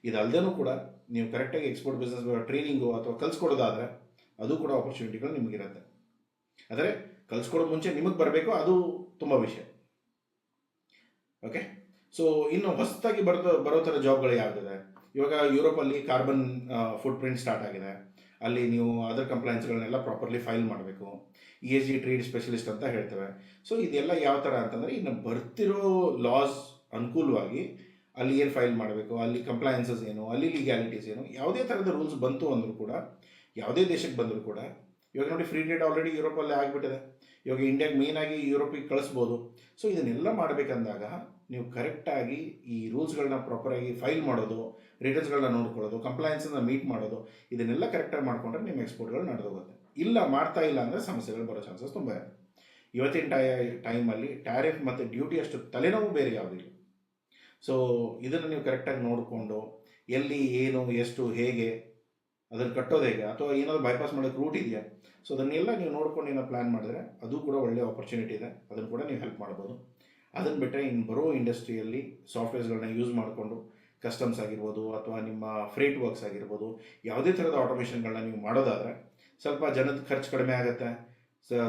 ಇದಲ್ಲದೇನೂ ಕೂಡ ನೀವು ಕರೆಕ್ಟಾಗಿ ಎಕ್ಸ್ಪೋರ್ಟ್ ಬಿಸ್ನೆಸ್ ಟ್ರೈನಿಂಗು ಅಥವಾ ಕಲಿಸ್ಕೊಡೋದಾದರೆ ಅದು ಕೂಡ ಆಪರ್ಚುನಿಟಿಗಳು ನಿಮಗಿರುತ್ತೆ. ಆದರೆ ಕಲಿಸ್ಕೊಡೋ ಮುಂಚೆ ನಿಮಗೆ ಬರಬೇಕು, ಅದು ತುಂಬ ವಿಷಯ. ಓಕೆ. ಸೊ ಇನ್ನು ಹೊಸದಾಗಿ ಬರೋ ಥರ ಜಾಬ್ಗಳು ಯಾವುದಿದೆ, ಇವಾಗ ಯುರೋಪಲ್ಲಿ ಕಾರ್ಬನ್ ಫುಟ್ ಪ್ರಿಂಟ್ ಸ್ಟಾರ್ಟ್ ಆಗಿದೆ. ಅಲ್ಲಿ ನೀವು ಅದರ್ ಕಂಪ್ಲೈನ್ಸ್ಗಳನ್ನೆಲ್ಲ ಪ್ರಾಪರ್ಲಿ ಫೈಲ್ ಮಾಡಬೇಕು. ESG ಟ್ರೇಡ್ ಸ್ಪೆಷಲಿಸ್ಟ್ ಅಂತ ಹೇಳ್ತೇವೆ. ಸೊ ಇದೆಲ್ಲ ಯಾವ ಥರ ಅಂತಂದರೆ, ಇನ್ನು ಬರ್ತಿರೋ ಲಾಸ್ ಅನುಕೂಲವಾಗಿ ಅಲ್ಲಿ ಏನು ಫೈಲ್ ಮಾಡಬೇಕು, ಅಲ್ಲಿ ಕಂಪ್ಲೈನ್ಸಸ್ ಏನು, ಅಲ್ಲಿ ಲೀಗ್ಯಾಲಿಟೀಸ್ ಏನು, ಯಾವುದೇ ಥರದ ರೂಲ್ಸ್ ಬಂತು ಅಂದರೂ ಕೂಡ, ಯಾವುದೇ ದೇಶಕ್ಕೆ ಬಂದರೂ ಕೂಡ, ಇವಾಗ ನೋಡಿ ಫ್ರೀ ಟ್ರೇಡ್ ಆಲ್ರೆಡಿ ಯುರೋಪಲ್ಲೇ ಆಗಿಬಿಟ್ಟಿದೆ. ಇವಾಗ ಇಂಡಿಯಾಗೆ ಮೇಯ್ನಾಗಿ ಯುರೋಪಿಗೆ ಕಳಿಸ್ಬೋದು. ಸೊ ಇದನ್ನೆಲ್ಲ ಮಾಡಬೇಕಂದಾಗ ನೀವು ಕರೆಕ್ಟಾಗಿ ಈ ರೂಲ್ಸ್ಗಳನ್ನ ಪ್ರಾಪರಾಗಿ ಫೈಲ್ ಮಾಡೋದು, ರಿಟರ್ನ್ಸ್ಗಳನ್ನ ನೋಡ್ಕೊಳ್ಳೋದು, ಕಂಪ್ಲೈನ್ಸನ್ನು ಮೀಟ್ ಮಾಡೋದು, ಇದನ್ನೆಲ್ಲ ಕರೆಕ್ಟಾಗಿ ಮಾಡಿಕೊಂಡ್ರೆ ನಿಮ್ಮ ಎಕ್ಸ್ಪೋರ್ಟ್ಗಳು ನಡೆದೋಗುತ್ತೆ. ಇಲ್ಲ ಮಾಡ್ತಾ ಇಲ್ಲ ಅಂದರೆ ಸಮಸ್ಯೆಗಳು ಬರೋ ಚಾನ್ಸಸ್ ತುಂಬ ಇದೆ. ಇವತ್ತಿನ ಟೈಮಲ್ಲಿ ಟ್ಯಾರಿಫ್ ಮತ್ತು ಡ್ಯೂಟಿ ಅಷ್ಟು ತಲೆನೋವು ಬೇರೆ ಯಾವುದಿಲ್ಲ. ಸೊ ಇದನ್ನು ನೀವು ಕರೆಕ್ಟಾಗಿ ನೋಡಿಕೊಂಡು ಎಲ್ಲಿ ಏನು ಎಷ್ಟು ಹೇಗೆ ಅದನ್ನು ಕಟ್ಟೋದು ಹೇಗೆ, ಅಥವಾ ಏನಾದರೂ ಬೈಪಾಸ್ ಮಾಡೋಕ್ಕೆ ರೂಟ್ ಇದೆಯಾ. ಸೊ ಅದನ್ನೆಲ್ಲ ನೀವು ನೋಡ್ಕೊಂಡು ಏನೋ ಪ್ಲ್ಯಾನ್ ಮಾಡಿದ್ರೆ ಅದು ಕೂಡ ಒಳ್ಳೆಯ ಆಪರ್ಚುನಿಟಿ ಇದೆ, ಅದನ್ನು ಕೂಡ ನೀವು ಹೆಲ್ಪ್ ಮಾಡ್ಬೋದು. ಅದನ್ನು ಬಿಟ್ಟರೆ ಇನ್ನು ಬರೋ ಇಂಡಸ್ಟ್ರಿಯಲ್ಲಿ ಸಾಫ್ಟ್ವೇರ್ಸ್ಗಳನ್ನ ಯೂಸ್ ಮಾಡಿಕೊಂಡು ಕಸ್ಟಮ್ಸ್ ಆಗಿರ್ಬೋದು ಅಥವಾ ನಿಮ್ಮ ಫ್ರೇಟ್ ವರ್ಕ್ಸ್ ಆಗಿರ್ಬೋದು, ಯಾವುದೇ ಥರದ ಆಟೋಮೇಷನ್ಗಳನ್ನ ನೀವು ಮಾಡೋದಾದರೆ ಸ್ವಲ್ಪ ಜನದ ಖರ್ಚು ಕಡಿಮೆ ಆಗುತ್ತೆ,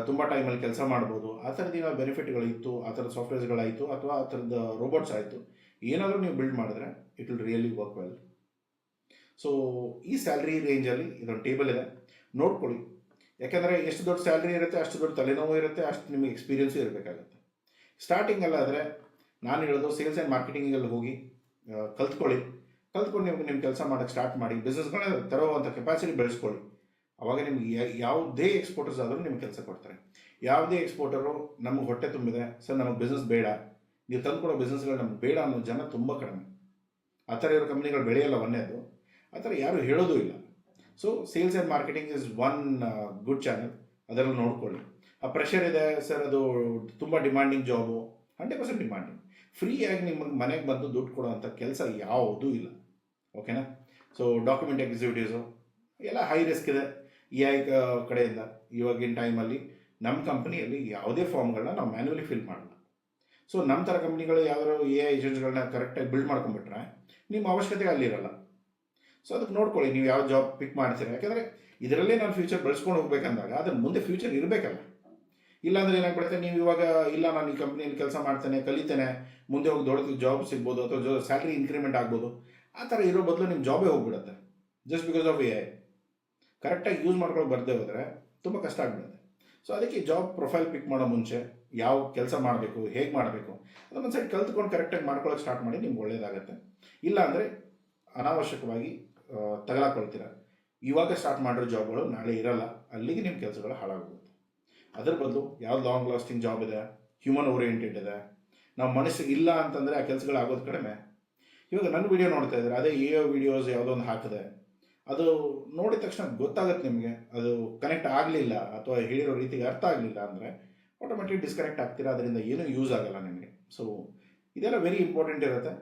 ತುಂಬ ಟೈಮಲ್ಲಿ ಕೆಲಸ ಮಾಡ್ಬೋದು. ಆ ಥರದ್ದು ಏನಾದ್ರು ಬೆನಿಫಿಟ್ಗಳಿತ್ತು, ಆ ಥರದ ಸಾಫ್ಟ್ವೇರ್ಸ್ಗಳಾಯಿತು ಅಥವಾ ಆ ಥರದ ರೋಬೋಟ್ಸ್ ಆಯಿತು, ಏನಾದರೂ ನೀವು ಬಿಲ್ಡ್ ಮಾಡಿದ್ರೆ it will really work well. So ಈ ಸ್ಯಾಲ್ರಿ ರೇಂಜಲ್ಲಿ ಇದೊಂದು ಟೇಬಲ್ ಇದೆ, ನೋಡ್ಕೊಳ್ಳಿ. ಯಾಕೆಂದರೆ ಎಷ್ಟು ದೊಡ್ಡ ಸ್ಯಾಲ್ರಿ ಇರುತ್ತೆ ಅಷ್ಟು ದೊಡ್ಡ ತಲೆನೋವು ಇರುತ್ತೆ, ಅಷ್ಟು ನಿಮಗೆ ಎಕ್ಸ್ಪೀರಿಯನ್ಸು ಇರಬೇಕಾಗುತ್ತೆ. ಸ್ಟಾರ್ಟಿಂಗಲ್ಲ ಆದರೆ ನಾನು ಹೇಳೋದು ಸೇಲ್ಸ್ ಆ್ಯಂಡ್ ಮಾರ್ಕೆಟಿಂಗಲ್ಲಿ ಹೋಗಿ ಕಲ್ತ್ಕೊಂಡು ನೀವು ನಿಮ್ಮ ಕೆಲಸ ಮಾಡೋಕ್ಕೆ ಸ್ಟಾರ್ಟ್ ಮಾಡಿ, ಬಿಸ್ನೆಸ್ಗಳನ್ನ ತರುವಂಥ ಕೆಪಾಸಿಟಿ ಬೆಳೆಸ್ಕೊಳ್ಳಿ. ಅವಾಗ ನಿಮ್ಗೆ ಯಾವುದೇ ಎಕ್ಸ್ಪೋರ್ಟರ್ಸ್ ಆದರೂ ನಿಮ್ಗೆ ಕೆಲಸ ಕೊಡ್ತಾರೆ. ಯಾವುದೇ ಎಕ್ಸ್ಪೋರ್ಟರು ನಮಗೆ ಹೊಟ್ಟೆ ತುಂಬಿದೆ ಸರ್, ನಮಗೆ ಬಿಸ್ನೆಸ್ ಬೇಡ, ನೀವು ತಂದುಕೊಡೋ ಬಿಸ್ನೆಸ್ಗಳು ನಮ್ಗೆ ಬೇಡ ಅನ್ನೋ ಜನ ತುಂಬ ಕಡಿಮೆ. ಆ ಥರ ಇರೋ ಕಂಪ್ನಿಗಳು ಬೆಳೆಯಲ್ಲ, ಒಂದೇದು ಆ ಥರ ಯಾರೂ ಹೇಳೋದೂ ಇಲ್ಲ. So sales and marketing is one good channel, ಅದರಲ್ಲಿ ನೋಡ್ಕೊಳ್ಳಿ. ಆ ಪ್ರೆಷರ್ ಇದೆ ಸರ್, ಅದು ತುಂಬ ಡಿಮ್ಯಾಂಡಿಂಗ್ ಜಾಬು, 100% ಡಿಮ್ಯಾಂಡಿಂಗ್. ಫ್ರೀಯಾಗಿ ನಿಮಗೆ ಮನೆಗೆ ಬಂದು ದುಡ್ಡು ಕೊಡೋವಂಥ ಕೆಲಸ ಯಾವುದೂ ಇಲ್ಲ, ಓಕೆನಾ. ಸೊ ಡಾಕ್ಯುಮೆಂಟ್ ಎಕ್ಸಿಕ್ಯೂಟಿವ್ಸು ಎಲ್ಲ ಹೈ ರಿಸ್ಕ್ ಇದೆ. AI ಕಡೆಯಿಂದ ಇವಾಗಿನ ಟೈಮಲ್ಲಿ ನಮ್ಮ ಕಂಪ್ನಿಯಲ್ಲಿ ಯಾವುದೇ ಫಾರ್ಮ್ಗಳನ್ನ ನಾವು ಮ್ಯಾನ್ಯುವಲಿ ಫಿಲ್ ಮಾಡಲ್ಲ. ಸೊ ನಮ್ಮ ಥರ ಕಂಪ್ನಿಗಳು ಯಾವ್ದಾದ್ರು AI ಏಜೆಂಟ್ಸ್ಗಳನ್ನ ಕರೆಕ್ಟಾಗಿ ಬಿಲ್ಡ್ ಮಾಡ್ಕೊಂಡ್ಬಿಟ್ರೆ ನಿಮ್ಮ ಅವಶ್ಯಕತೆ ಅಲ್ಲಿರಲ್ಲ. ಸೊ ಅದಕ್ಕೆ ನೋಡ್ಕೊಳ್ಳಿ ನೀವು ಯಾವ ಜಾಬ್ ಪಿಕ್ ಮಾಡ್ತೀರಾ. ಯಾಕೆಂದರೆ ಇದರಲ್ಲೇ ನಾನು ಫ್ಯೂಚರ್ ಬೆಳೆಸ್ಕೊಂಡು ಹೋಗ್ಬೇಕಂದಾಗ ಅದ್ರ ಮುಂದೆ ಫ್ಯೂಚರ್ ಇರಬೇಕಲ್ಲ. ಇಲ್ಲಾಂದರೆ ಏನಾಗ್ಬಿಡುತ್ತೆ, ನೀವು ಇವಾಗ ಇಲ್ಲ ನಾನು ಈ ಕಂಪ್ನಿಯಲ್ಲಿ ಕೆಲಸ ಮಾಡ್ತೇನೆ, ಕಲಿತೇನೆ, ಮುಂದೆ ಹೋಗಿ ದೊಡ್ಡ ಜಾಬ್ ಸಿಗ್ಬೋದು ಅಥವಾ ಸ್ಯಾಲ್ರಿ ಇನ್ಕ್ರಿಮೆಂಟ್ ಆಗ್ಬೋದು, ಆ ಥರ ಇರೋ ಬದಲು ನಿಮ್ಮ ಜಾಬೇ ಹೋಗ್ಬಿಡುತ್ತೆ ಜಸ್ಟ್ ಬಿಕಾಸ್ ಆಫ್ AI. ಕರೆಕ್ಟಾಗಿ ಯೂಸ್ ಮಾಡ್ಕೊಂಡು ಬರದೇ ಹೋದರೆ ತುಂಬ ಕಷ್ಟ ಆಗಿಬಿಡುತ್ತೆ. ಸೊ ಅದಕ್ಕೆ ಜಾಬ್ ಪ್ರೊಫೈಲ್ ಪಿಕ್ ಮಾಡೋ ಮುಂಚೆ ಯಾವ ಕೆಲಸ ಮಾಡಬೇಕು, ಹೇಗೆ ಮಾಡಬೇಕು ಅದನ್ನು ಸೈಡ್ ಕಲ್ತ್ಕೊಂಡು ಕರೆಕ್ಟಾಗಿ ಮಾಡ್ಕೊಳ್ಳೋಕೆ ಸ್ಟಾರ್ಟ್ ಮಾಡಿ, ನಿಮ್ಗೆ ಒಳ್ಳೆಯದಾಗುತ್ತೆ. ಇಲ್ಲ ಅಂದರೆ ಅನಾವಶ್ಯಕವಾಗಿ ತಗಲಾಕೊಳ್ತೀರ. ಇವಾಗ ಸ್ಟಾರ್ಟ್ ಮಾಡಿರೋ ಜಾಬ್ಗಳು ನಾಳೆ ಇರಲ್ಲ, ಅಲ್ಲಿಗೆ ನಿಮ್ಮ ಕೆಲಸಗಳು ಹಾಳಾಗೋಗುತ್ತೆ. ಅದ್ರ ಬದಲು ಯಾವ್ದು ಲಾಂಗ್ ಲಾಸ್ಟಿಂಗ್ ಜಾಬ್ ಇದೆ, ಹ್ಯೂಮನ್ ಓರಿಯೆಂಟೆಡ್ ಇದೆ, ನಾವು ಮನಸ್ಸು ಇಲ್ಲ ಅಂತಂದರೆ ಆ ಕೆಲಸಗಳು ಆಗೋದು ಕಡಿಮೆ. ಇವಾಗ ನನ್ನ ವಿಡಿಯೋ ನೋಡ್ತಾ ಇದ್ದಾರೆ, ಅದೇ ವಿಡಿಯೋಸ್ ಯಾವುದೋ ಒಂದು ಹಾಕಿದೆ, ಅದು ನೋಡಿದ ತಕ್ಷಣ ಗೊತ್ತಾಗುತ್ತೆ ನಿಮಗೆ ಅದು ಕನೆಕ್ಟ್ ಆಗಲಿಲ್ಲ ಅಥವಾ ಹೇಳಿರೋ ರೀತಿಗೆ ಅರ್ಥ ಆಗಲಿಲ್ಲ ಅಂದರೆ ಆಟೋಮೆಟಿಕ್ ಡಿಸ್ಕನೆಕ್ಟ್ ಆಗ್ತೀರಾ, ಅದರಿಂದ ಏನೂ ಯೂಸ್ ಆಗಲ್ಲ ನಿಮಗೆ. ಸೊ ಇದೆಲ್ಲ ವೆರಿ ಇಂಪಾರ್ಟೆಂಟ್ ಇರುತ್ತೆ.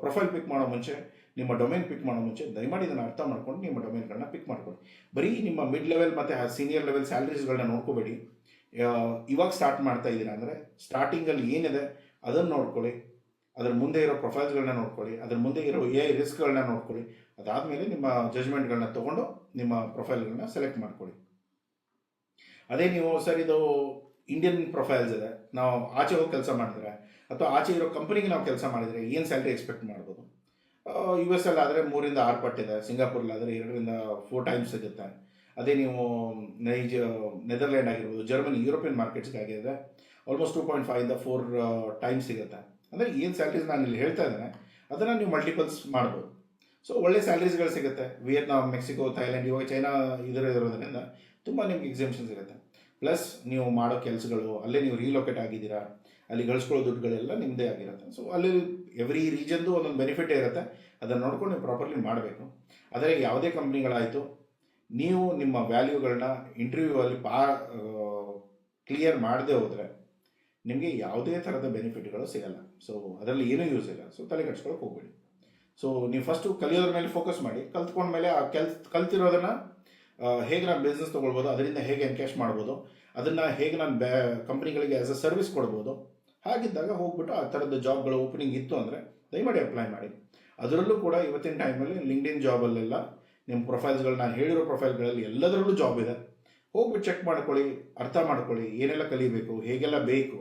ಪ್ರೊಫೈಲ್ ಪಿಕ್ ಮಾಡೋ ಮುಂಚೆ, ನಿಮ್ಮ ಡೊಮೇನ್ ಪಿಕ್ ಮಾಡೋ ಮುಂಚೆ ದಯಮಾಡಿ ಇದನ್ನು ಅರ್ಥ ಮಾಡ್ಕೊಂಡು ನಿಮ್ಮ ಡೊಮೇನ್ಗಳನ್ನ ಪಿಕ್ ಮಾಡ್ಕೊಳ್ಳಿ. ಬರೀ ನಿಮ್ಮ ಮಿಡ್ ಲೆವೆಲ್ ಮತ್ತು ಸೀನಿಯರ್ ಲೆವೆಲ್ ಸ್ಯಾಲ್ರೀಸ್ಗಳನ್ನ ನೋಡ್ಕೋಬೇಡಿ. ಇವಾಗ ಸ್ಟಾರ್ಟ್ ಮಾಡ್ತಾ ಇದ್ದೀರಾ ಅಂದರೆ ಸ್ಟಾರ್ಟಿಂಗಲ್ಲಿ ಏನಿದೆ ಅದನ್ನು ನೋಡ್ಕೊಳ್ಳಿ, ಅದ್ರ ಮುಂದೆ ಇರೋ ಪ್ರೊಫೈಲ್ಸ್ಗಳನ್ನ ನೋಡ್ಕೊಳ್ಳಿ, ಅದ್ರ ಮುಂದೆ ಇರೋ AI ರಿಸ್ಕ್ಗಳನ್ನ ನೋಡ್ಕೊಳ್ಳಿ. ಅದಾದಮೇಲೆ ನಿಮ್ಮ ಜಜ್ಮೆಂಟ್ಗಳನ್ನ ತೊಗೊಂಡು ನಿಮ್ಮ ಪ್ರೊಫೈಲ್ಗಳನ್ನ ಸೆಲೆಕ್ಟ್ ಮಾಡ್ಕೊಳ್ಳಿ. ಅದೇ ನೀವು ಸರ್ ಇದು ಇಂಡಿಯನ್ ಪ್ರೊಫೈಲ್ಸ್ ಇದೆ, ನಾವು ಆಚೆ ಹೋಗಿ ಕೆಲಸ ಮಾಡಿದ್ರೆ ಅಥವಾ ಆಚೆ ಇರೋ ಕಂಪ್ನಿಗೆ ನಾವು ಕೆಲಸ ಮಾಡಿದರೆ ಏನು ಸ್ಯಾಲ್ರಿ ಎಕ್ಸ್ಪೆಕ್ಟ್ ಮಾಡ್ಬೋದು. US ಆದರೆ 3-6 ಪಟ್ಟಿದೆ, ಸಿಂಗಾಪುರಲ್ಲಾದರೆ 2-4 ಟೈಮ್ಸ್ ಸಿಗುತ್ತೆ. ಅದೇ ನೀವು ನೆದರ್ಲ್ಯಾಂಡ್ ಆಗಿರ್ಬೋದು, ಜರ್ಮನಿ, ಯುರೋಪಿಯನ್ ಮಾರ್ಕೆಟ್ಸ್ಗೆ ಆಗಿದ್ರೆ ಆಲ್ಮೋಸ್ಟ್ 2.5-4 ಟೈಮ್ಸ್ ಸಿಗುತ್ತೆ. ಅಂದರೆ ಏನು ಸ್ಯಾಲ್ರೀಸ್ ನಾನು ಇಲ್ಲಿ ಹೇಳ್ತಾ ಇದ್ದೇನೆ ಅದನ್ನು ನೀವು ಮಲ್ಟಿಪಲ್ಸ್ ಮಾಡ್ಬೋದು. ಸೊ ಒಳ್ಳೆ ಸ್ಯಾಲ್ರೀಸ್ಗಳು ಸಿಗುತ್ತೆ. ವಿಯೆಟ್ನಾಂ, ಮೆಕ್ಸಿಕೋ, ಥೈಲ್ಯಾಂಡ್, ಇವಾಗ ಚೈನಾ ಇರೋದ್ರಿಂದ ತುಂಬ ನಿಮ್ಗೆ ಎಕ್ಸಾಮ್ಷನ್ ಸಿಗುತ್ತೆ. ಪ್ಲಸ್ ನೀವು ಮಾಡೋ ಕೆಲಸಗಳು, ಅಲ್ಲೇ ನೀವು ರೀಲೊಕೇಟ್ ಆಗಿದ್ದೀರಾ, ಅಲ್ಲಿ ಗಳಿಸ್ಕೊಳ್ಳೋ ದುಡ್ಡುಗಳೆಲ್ಲ ನಿಮ್ಮದೇ ಆಗಿರುತ್ತೆ. ಸೊ ಅಲ್ಲಿ ಎವ್ರಿ ರೀಜನ್ದು ಒಂದೊಂದು ಬೆನಿಫಿಟೇ ಇರುತ್ತೆ, ಅದನ್ನು ನೋಡ್ಕೊಂಡು ನೀವು ಪ್ರಾಪರ್ಲಿ ಮಾಡಬೇಕು. ಆದರೆ ಯಾವುದೇ ಕಂಪ್ನಿಗಳಾಯಿತು, ನೀವು ನಿಮ್ಮ ವ್ಯಾಲ್ಯೂಗಳನ್ನ ಇಂಟರ್ವ್ಯೂ ಅಲ್ಲಿ ಕ್ಲಿಯರ್ ಮಾಡದೆ ಹೋದರೆ ನಿಮಗೆ ಯಾವುದೇ ಥರದ ಬೆನಿಫಿಟ್ಗಳು ಸಿಗಲ್ಲ. ಸೊ ಅದರಲ್ಲಿ ಏನೂ ಯೂಸ್ ಇಲ್ಲ. ಸೊ ತಲೆ ಕೆಡಿಸ್ಕೊಳ್ಳೋಕೆ ಹೋಗಬೇಡಿ. ಸೊ ನೀವು ಫಸ್ಟು ಕಲಿಯೋದ್ರ ಮೇಲೆ ಫೋಕಸ್ ಮಾಡಿ, ಕಲ್ತ್ಕೊಂಡ್ಮೇಲೆ ಆ ಕಲ್ತಿರೋದನ್ನು ಹೇಗೆ ನಾನು ಬಿಸ್ನೆಸ್ ತೊಗೊಳ್ಬೋದು, ಅದರಿಂದ ಹೇಗೆ ಎನ್ಕ್ಯಾಶ್ ಮಾಡ್ಬೋದು, ಅದನ್ನು ಹೇಗೆ ನಾನು ಕಂಪ್ನಿಗಳಿಗೆ ಆ್ಯಸ್ ಅ ಸರ್ವಿಸ್ ಕೊಡ್ಬೋದು, ಹಾಗಿದ್ದಾಗ ಹೋಗ್ಬಿಟ್ಟು ಆ ಥರದ ಜಾಬ್ಗಳು ಓಪನಿಂಗ್ ಇತ್ತು ಅಂದರೆ ದಯಮಾಡಿ ಅಪ್ಲೈ ಮಾಡಿ. ಅದರಲ್ಲೂ ಕೂಡ ಇವತ್ತಿನ ಟೈಮಲ್ಲಿ ಲಿಂಕ್ಡ್ಇನ್ ಜಾಬಲ್ಲೆಲ್ಲ ನಿಮ್ಮ ಪ್ರೊಫೈಲ್ಸ್ಗಳು, ನಾನು ಹೇಳಿರೋ ಪ್ರೊಫೈಲ್ಗಳಲ್ಲಿ ಎಲ್ಲದರಲ್ಲೂ ಜಾಬ್ ಇದೆ. ಹೋಗ್ಬಿಟ್ಟು ಚೆಕ್ ಮಾಡ್ಕೊಳ್ಳಿ, ಅರ್ಥ ಮಾಡ್ಕೊಳ್ಳಿ, ಏನೆಲ್ಲ ಕಲಿಬೇಕು, ಹೇಗೆಲ್ಲ ಬೇಕು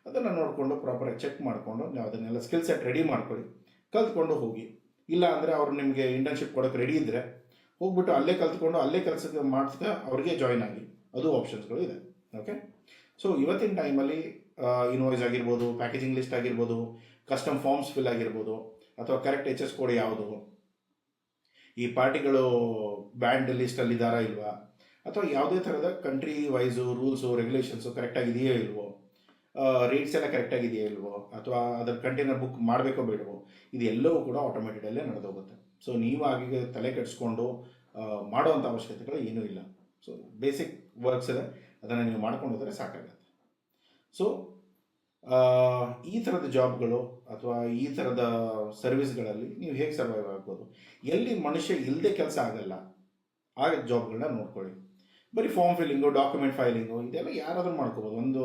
ಅದನ್ನು ನೋಡಿಕೊಂಡು ಪ್ರಾಪರಾಗಿ ಚೆಕ್ ಮಾಡಿಕೊಂಡು ನೀವು ಅದನ್ನೆಲ್ಲ ಸ್ಕಿಲ್ ಸೆಟ್ ರೆಡಿ ಮಾಡ್ಕೊಳ್ಳಿ, ಕಲ್ತ್ಕೊಂಡು ಹೋಗಿ. ಇಲ್ಲ ಅಂದರೆ ಅವರು ನಿಮಗೆ ಇಂಟರ್ನ್ಶಿಪ್ ಕೊಡೋಕ್ಕೆ ರೆಡಿ ಇದ್ದರೆ ಹೋಗ್ಬಿಟ್ಟು ಅಲ್ಲೇ ಕಲ್ತ್ಕೊಂಡು ಅಲ್ಲೇ ಕೆಲಸಕ್ಕೆ ಮಾಡಿಸ್ತಾ ಅವ್ರಿಗೆ ಜಾಯ್ನ್ ಆಗಿ, ಅದು ಆಪ್ಷನ್ಸ್ಗಳು ಇದೆ. ಓಕೆ. ಸೊ ಇವತ್ತಿನ ಟೈಮಲ್ಲಿ ಇನ್ವಾಯ್ಸ್ ಆಗಿರ್ಬೋದು, ಪ್ಯಾಕೇಜಿಂಗ್ ಲಿಸ್ಟ್ ಆಗಿರ್ಬೋದು, ಕಸ್ಟಮ್ ಫಾರ್ಮ್ಸ್ ಫಿಲ್ ಆಗಿರ್ಬೋದು, ಅಥವಾ ಕರೆಕ್ಟ್ HS ಕೋಡ್ ಯಾವುದು, ಈ ಪಾರ್ಟಿಗಳು ಬ್ಯಾಂಡ್ ಲಿಸ್ಟಲ್ಲಿದ್ದಾರಾ ಇಲ್ವಾ, ಅಥವಾ ಯಾವುದೇ ಥರದ ಕಂಟ್ರಿ ವೈಸು ರೂಲ್ಸು ರೆಗ್ಯುಲೇಷನ್ಸು ಕರೆಕ್ಟಾಗಿದೆಯೋ ಇಲ್ವೋ, ರೇಟ್ಸ್ ಎಲ್ಲ ಕರೆಕ್ಟಾಗಿದೆಯೋ ಇಲ್ವೋ, ಅಥವಾ ಅದರ ಕಂಟೈನರ್ ಬುಕ್ ಮಾಡಬೇಕೋ ಬೇಡವೋ, ಇದು ಎಲ್ಲವೂ ಕೂಡ ಆಟೋಮೆಟಿಕಲ್ಲೇ ನಡೆದೋಗುತ್ತೆ. ಸೊ ನೀವು ಆಗಿ ತಲೆ ಕೆಡಿಸ್ಕೊಂಡು ಮಾಡೋವಂಥ ಅವಶ್ಯಕತೆಗಳು ಏನೂ ಇಲ್ಲ. ಸೊ ಬೇಸಿಕ್ ವರ್ಕ್ಸ್ ಇದೆ, ಅದನ್ನು ನೀವು ಮಾಡ್ಕೊಂಡು ಹೋದರೆ ಸಾಕಾಗುತ್ತೆ. ಸೊ ಈ ಥರದ ಜಾಬ್ಗಳು ಅಥವಾ ಈ ಥರದ ಸರ್ವಿಸ್ಗಳಲ್ಲಿ ನೀವು ಹೇಗೆ ಸರ್ವೈವ್ ಆಗ್ಬೋದು, ಎಲ್ಲಿ ಮನುಷ್ಯ ಇಲ್ಲದೆ ಕೆಲಸ ಆಗಲ್ಲ ಆ ಜಾಬ್ಗಳನ್ನ ನೋಡ್ಕೊಳ್ಳಿ. ಬರೀ ಫಾರ್ಮ್ ಫಿಲ್ಲಿಂಗು, ಡಾಕ್ಯುಮೆಂಟ್ ಫೈಲಿಂಗು ಇದೆಲ್ಲ ಯಾರಾದರೂ ಮಾಡ್ಕೋಬೋದು. ಒಂದು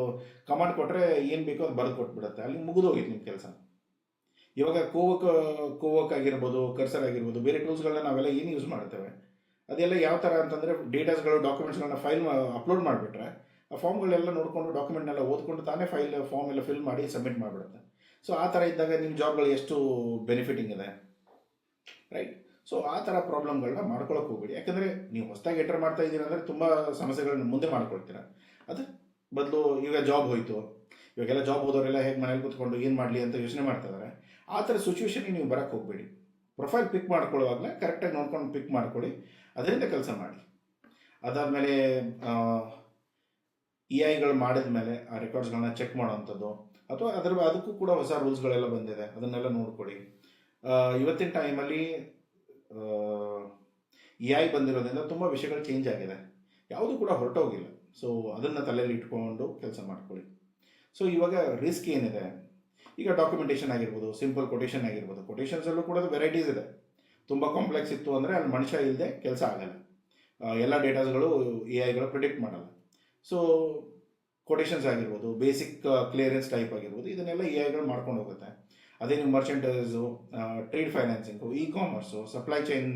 ಕಮಾಂಡ್ ಕೊಟ್ಟರೆ ಏನು ಬೇಕೋ ಅದು ಬರೆದು ಕೊಟ್ಬಿಡುತ್ತೆ, ಅಲ್ಲಿ ಮುಗಿದೋಗಿತ್ತು ನಿಮ್ಮ ಕೆಲಸ. ಇವಾಗ ಕೋವಕ್ ಆಗಿರ್ಬೋದು, ಕರ್ಸರ್ ಆಗಿರ್ಬೋದು, ಬೇರೆ ಟೂಲ್ಸ್ಗಳನ್ನ ನಾವೆಲ್ಲ ಏನು ಯೂಸ್ ಮಾಡ್ತೇವೆ, ಅದೆಲ್ಲ ಯಾವ ಥರ ಅಂತಂದರೆ ಡೇಟಾಸ್ಗಳು, ಡಾಕ್ಯುಮೆಂಟ್ಸ್ಗಳನ್ನ ಫೈಲ್ ಅಪ್ಲೋಡ್ ಮಾಡಿಬಿಟ್ರೆ ಆ ಫಾರ್ಮ್ಗಳೆಲ್ಲ ನೋಡಿಕೊಂಡು ಡಾಕ್ಯುಮೆಂಟ್ನೆಲ್ಲ ಓದ್ಕೊಂಡು ತಾನೇ ಫಾರ್ಮ್ ಎಲ್ಲ ಫಿಲ್ ಮಾಡಿ ಸಬ್ಮಿಟ್ ಮಾಡಿಬಿಡುತ್ತೆ. ಸೊ ಆ ಥರ ಇದ್ದಾಗ ನಿಮ್ಮ ಜಾಬ್ಗಳು ಎಷ್ಟು ಬೆನಿಫಿಟಿಂಗ್ ಇದೆ, ರೈಟ್? ಸೊ ಆ ಥರ ಪ್ರಾಬ್ಲಮ್ಗಳನ್ನ ಮಾಡ್ಕೊಳಕ್ಕೆ ಹೋಗ್ಬೇಡಿ. ಯಾಕಂದರೆ ನೀವು ಹೊಸದಾಗಿ ಎಂಟರ್ ಮಾಡ್ತಾ ಇದ್ದೀರ ಅಂದರೆ ತುಂಬ ಸಮಸ್ಯೆಗಳನ್ನ ಮುಂದೆ ಮಾಡ್ಕೊಳ್ತೀರ. ಅದು ಬದಲು ಈಗ ಜಾಬ್ ಹೋಯಿತು, ಇವಾಗೆಲ್ಲ ಜಾಬ್ ಹೋದವರೆಲ್ಲ ಹೇಗೆ ಮನೇಲಿ ಕೂತ್ಕೊಂಡು ಏನು ಮಾಡಲಿ ಅಂತ ಯೋಚನೆ ಮಾಡ್ತಾ ಇದ್ದಾರೆ. ಆ ಥರ ಸಿಚುವೇಶನ್ಗೆ ನೀವು ಬರೋಕ್ಕೆ ಹೋಗಬೇಡಿ. ಪ್ರೊಫೈಲ್ ಪಿಕ್ ಮಾಡ್ಕೊಳ್ಳುವಾಗಲೇ ಕರೆಕ್ಟಾಗಿ ನೋಡ್ಕೊಂಡು ಪಿಕ್ ಮಾಡ್ಕೊಳ್ಳಿ, ಅದರಿಂದ ಕೆಲಸ ಮಾಡಿ. ಅದಾದಮೇಲೆ ಐಗಳು ಮಾಡಿದ ಮೇಲೆ ಆ ರೆಕಾರ್ಡ್ಸ್ಗಳನ್ನ ಚೆಕ್ ಮಾಡೋವಂಥದ್ದು, ಅಥವಾ ಅದಕ್ಕೂ ಕೂಡ ಹೊಸ ರೂಲ್ಸ್ಗಳೆಲ್ಲ ಬಂದಿದೆ, ಅದನ್ನೆಲ್ಲ ನೋಡ್ಕೊಳ್ಳಿ. ಇವತ್ತಿನ ಟೈಮಲ್ಲಿ ಐ ಬಂದಿರೋದ್ರಿಂದ ತುಂಬ ವಿಷಯಗಳು ಚೇಂಜ್ ಆಗಿದೆ, ಯಾವುದು ಕೂಡ ಹೊರಟೋಗಿಲ್ಲ. ಸೊ ಅದನ್ನು ತಲೆಯಲ್ಲಿ ಇಟ್ಕೊಂಡು ಕೆಲಸ ಮಾಡ್ಕೊಳ್ಳಿ. ಸೊ ಇವಾಗ ರಿಸ್ಕ್ ಏನಿದೆ, ಈಗ ಡಾಕ್ಯುಮೆಂಟೇಷನ್ ಆಗಿರ್ಬೋದು, ಸಿಂಪಲ್ ಕೊಟೇಷನ್ ಆಗಿರ್ಬೋದು, ಕೊಟೇಷನ್ಸಲ್ಲೂ ಕೂಡ ವೆರೈಟೀಸ್ ಇದೆ. ತುಂಬ ಕಾಂಪ್ಲೆಕ್ಸ್ ಇತ್ತು ಅಂದರೆ ಅಲ್ಲಿ ಮನುಷ್ಯ ಇಲ್ಲದೆ ಕೆಲಸ ಆಗಲ್ಲ, ಎಲ್ಲ ಡೇಟಾಸ್ಗಳು ಐಗಳು ಪ್ರಿಡಿಕ್ಟ್ ಮಾಡಲ್ಲ. ಸೊ ಕೊಟೇಷನ್ಸ್ ಆಗಿರ್ಬೋದು, ಬೇಸಿಕ್ ಕ್ಲಿಯರೆನ್ಸ್ ಟೈಪ್ ಆಗಿರ್ಬೋದು, ಇದನ್ನೆಲ್ಲ ಐಗಳು ಮಾಡ್ಕೊಂಡು ಹೋಗುತ್ತೆ. ಅದೇ ನೀವು merchandise, trade financing, e commerce, supply chain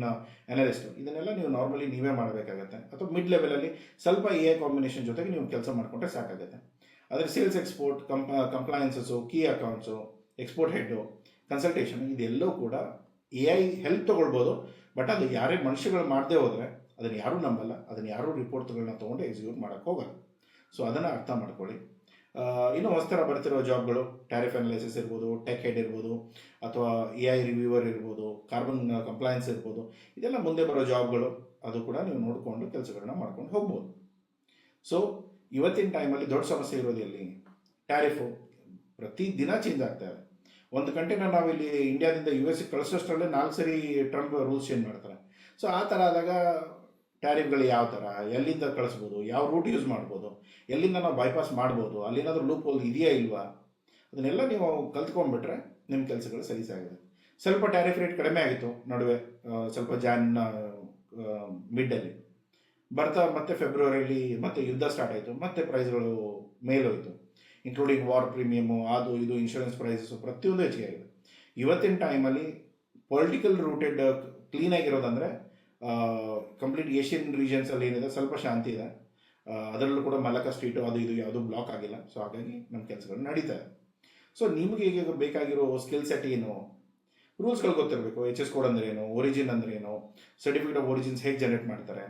analyst, ಇದನ್ನೆಲ್ಲ ನೀವು ನಾರ್ಮಲಿ ನೀವೇ ಮಾಡಬೇಕಾಗತ್ತೆ. ಅಥವಾ ಮಿಡ್ ಲೆವೆಲಲ್ಲಿ ಸ್ವಲ್ಪ ಕಾಂಬಿನೇಷನ್ ಜೊತೆಗೆ ನೀವು ಕೆಲಸ ಮಾಡಿಕೊಂಡ್ರೆ ಸಾಕಾಗುತ್ತೆ. ಆದರೆ sales, export, compliances, key accounts, export head, consultation, ಇದೆಲ್ಲವೂ ಕೂಡ ಹೆಲ್ಪ್ ತೊಗೊಳ್ಬೋದು. ಬಟ್ ಅದು ಯಾರೇ ಮನುಷ್ಯಗಳು ಮಾಡದೆ ಹೋದರೆ ಅದನ್ನು ಯಾರೂ ನಂಬಲ್ಲ, ಅದನ್ನು ಯಾರೂ ರಿಪೋರ್ಟ್ಗಳನ್ನ ತೊಗೊಂಡು ಎಕ್ಸಿಕ್ಯೂಟ್ ಮಾಡೋಕ್ಕೆ ಹೋಗಲ್ಲ. ಸೊ ಅದನ್ನು ಅರ್ಥ ಮಾಡ್ಕೊಳ್ಳಿ. ಇನ್ನೂ ಹೊಸತರ ಬರ್ತಿರೋ ಜಾಬ್ಗಳು, ಟ್ಯಾರಿಫ್ ಅನಾಲಿಸಿಸ್ ಇರ್ಬೋದು, ಟೆಕ್ ಹೆಡ್ ಇರ್ಬೋದು, ಅಥವಾ ರಿವ್ಯೂವರ್ ಇರ್ಬೋದು, ಕಾರ್ಬನ್ ಕಂಪ್ಲೈನ್ಸ್ ಇರ್ಬೋದು, ಇದೆಲ್ಲ ಮುಂದೆ ಬರೋ ಜಾಬ್ಗಳು. ಅದು ಕೂಡ ನೀವು ನೋಡಿಕೊಂಡು ಕೆಲಸಗಳನ್ನ ಮಾಡ್ಕೊಂಡು ಹೋಗ್ಬೋದು. ಸೊ ಇವತ್ತಿನ ಟೈಮಲ್ಲಿ ದೊಡ್ಡ ಸಮಸ್ಯೆ ಇರೋದು ಎಲ್ಲಿ, ಟ್ಯಾರಿಫು ಪ್ರತಿ ದಿನ ಚೇಂಜ್ ಆಗ್ತಾ ಇದೆ. ಒಂದು ಕಂಟೈನರ್ ನಾವಿಲ್ಲಿ ಇಂಡಿಯಾದಿಂದ US ಕಳಿಸೋಷ್ಟರಲ್ಲೇ 4 ಸರಿ ಟ್ರಂಪ್ ರೂಲ್ಸ್ ಚೇಂಜ್ ಮಾಡ್ತಾರೆ. ಸೊ ಆ ಥರ ಆದಾಗ ಟ್ಯಾರಿಫ್ಗಳು ಯಾವ ಥರ, ಎಲ್ಲಿಂದ ಕಳಿಸ್ಬೋದು, ಯಾವ ರೂಟ್ ಯೂಸ್ ಮಾಡ್ಬೋದು, ಎಲ್ಲಿಂದ ನಾವು ಬೈಪಾಸ್ ಮಾಡ್ಬೋದು, ಅಲ್ಲೇನಾದರೂ ಲೂಪ್ ಹೋಲ್ ಇದೆಯಾ ಇಲ್ವಾ, ಅದನ್ನೆಲ್ಲ ನೀವು ಕಲ್ತ್ಕೊಂಡ್ಬಿಟ್ರೆ ನಿಮ್ಮ ಕೆಲಸಗಳು ಸಲೀಸಾಗಿದೆ. ಸ್ವಲ್ಪ ಟ್ಯಾರಿಫ್ ರೇಟ್ ಕಡಿಮೆ ಆಗಿತ್ತು ನಡುವೆ, ಸ್ವಲ್ಪ ಮಿಡ್ಡಲ್ಲಿ ಬರ್ತಾ ಮತ್ತೆ ಫೆಬ್ರವರಿಯಲ್ಲಿ ಮತ್ತೆ ಯುದ್ಧ ಸ್ಟಾರ್ಟ್ ಆಯಿತು, ಮತ್ತೆ ಪ್ರೈಸ್ಗಳು ಮೇಲೋಯಿತು, ಇನ್ಕ್ಲೂಡಿಂಗ್ ವಾರ್ ಪ್ರೀಮಿಯಮು, ಅದು ಇದು, ಇನ್ಶೂರೆನ್ಸ್ ಪ್ರೈಸಸ್ಸು ಪ್ರತಿಯೊಂದು ಹೆಚ್ಚಿಗೆ ಆಗಿದೆ. ಇವತ್ತಿನ ಟೈಮಲ್ಲಿ ಪೊಲಿಟಿಕಲ್ ರೂಟೆಡ್ ಕ್ಲೀನ್ ಆಗಿರೋದಂದರೆ ಕಂಪ್ಲೀಟ್ ಏಷ್ಯನ್ ರೀಜನ್ಸಲ್ಲಿ ಏನಿದೆ ಸ್ವಲ್ಪ ಶಾಂತಿ ಇದೆ. ಅದರಲ್ಲೂ ಕೂಡ ಮಲಕ ಸ್ಟ್ರೀಟು ಅದು ಇದು ಯಾವುದೂ ಬ್ಲಾಕ್ ಆಗಿಲ್ಲ. ಸೊ ಹಾಗಾಗಿ ನಮ್ಮ ಕೆಲಸಗಳು ನಡೀತಾ ಇದೆ. ಸೊ ನಿಮಗೆ ಈಗ ಬೇಕಾಗಿರೋ ಸ್ಕಿಲ್ ಸೆಟ್ ಏನು, ರೂಲ್ಸ್ಗಳು ಗೊತ್ತಿರಬೇಕು. HS ಕೋಡ್ ಅಂದರೆ ಏನು, ಒರಿಜಿನ್ ಅಂದರೆ ಏನು, ಸರ್ಟಿಫಿಕೇಟ್ ಆಫ್ ಒರಿಜಿನ್ಸ್ ಹೇಗೆ ಜನರೇಟ್ ಮಾಡ್ತಾರೆ,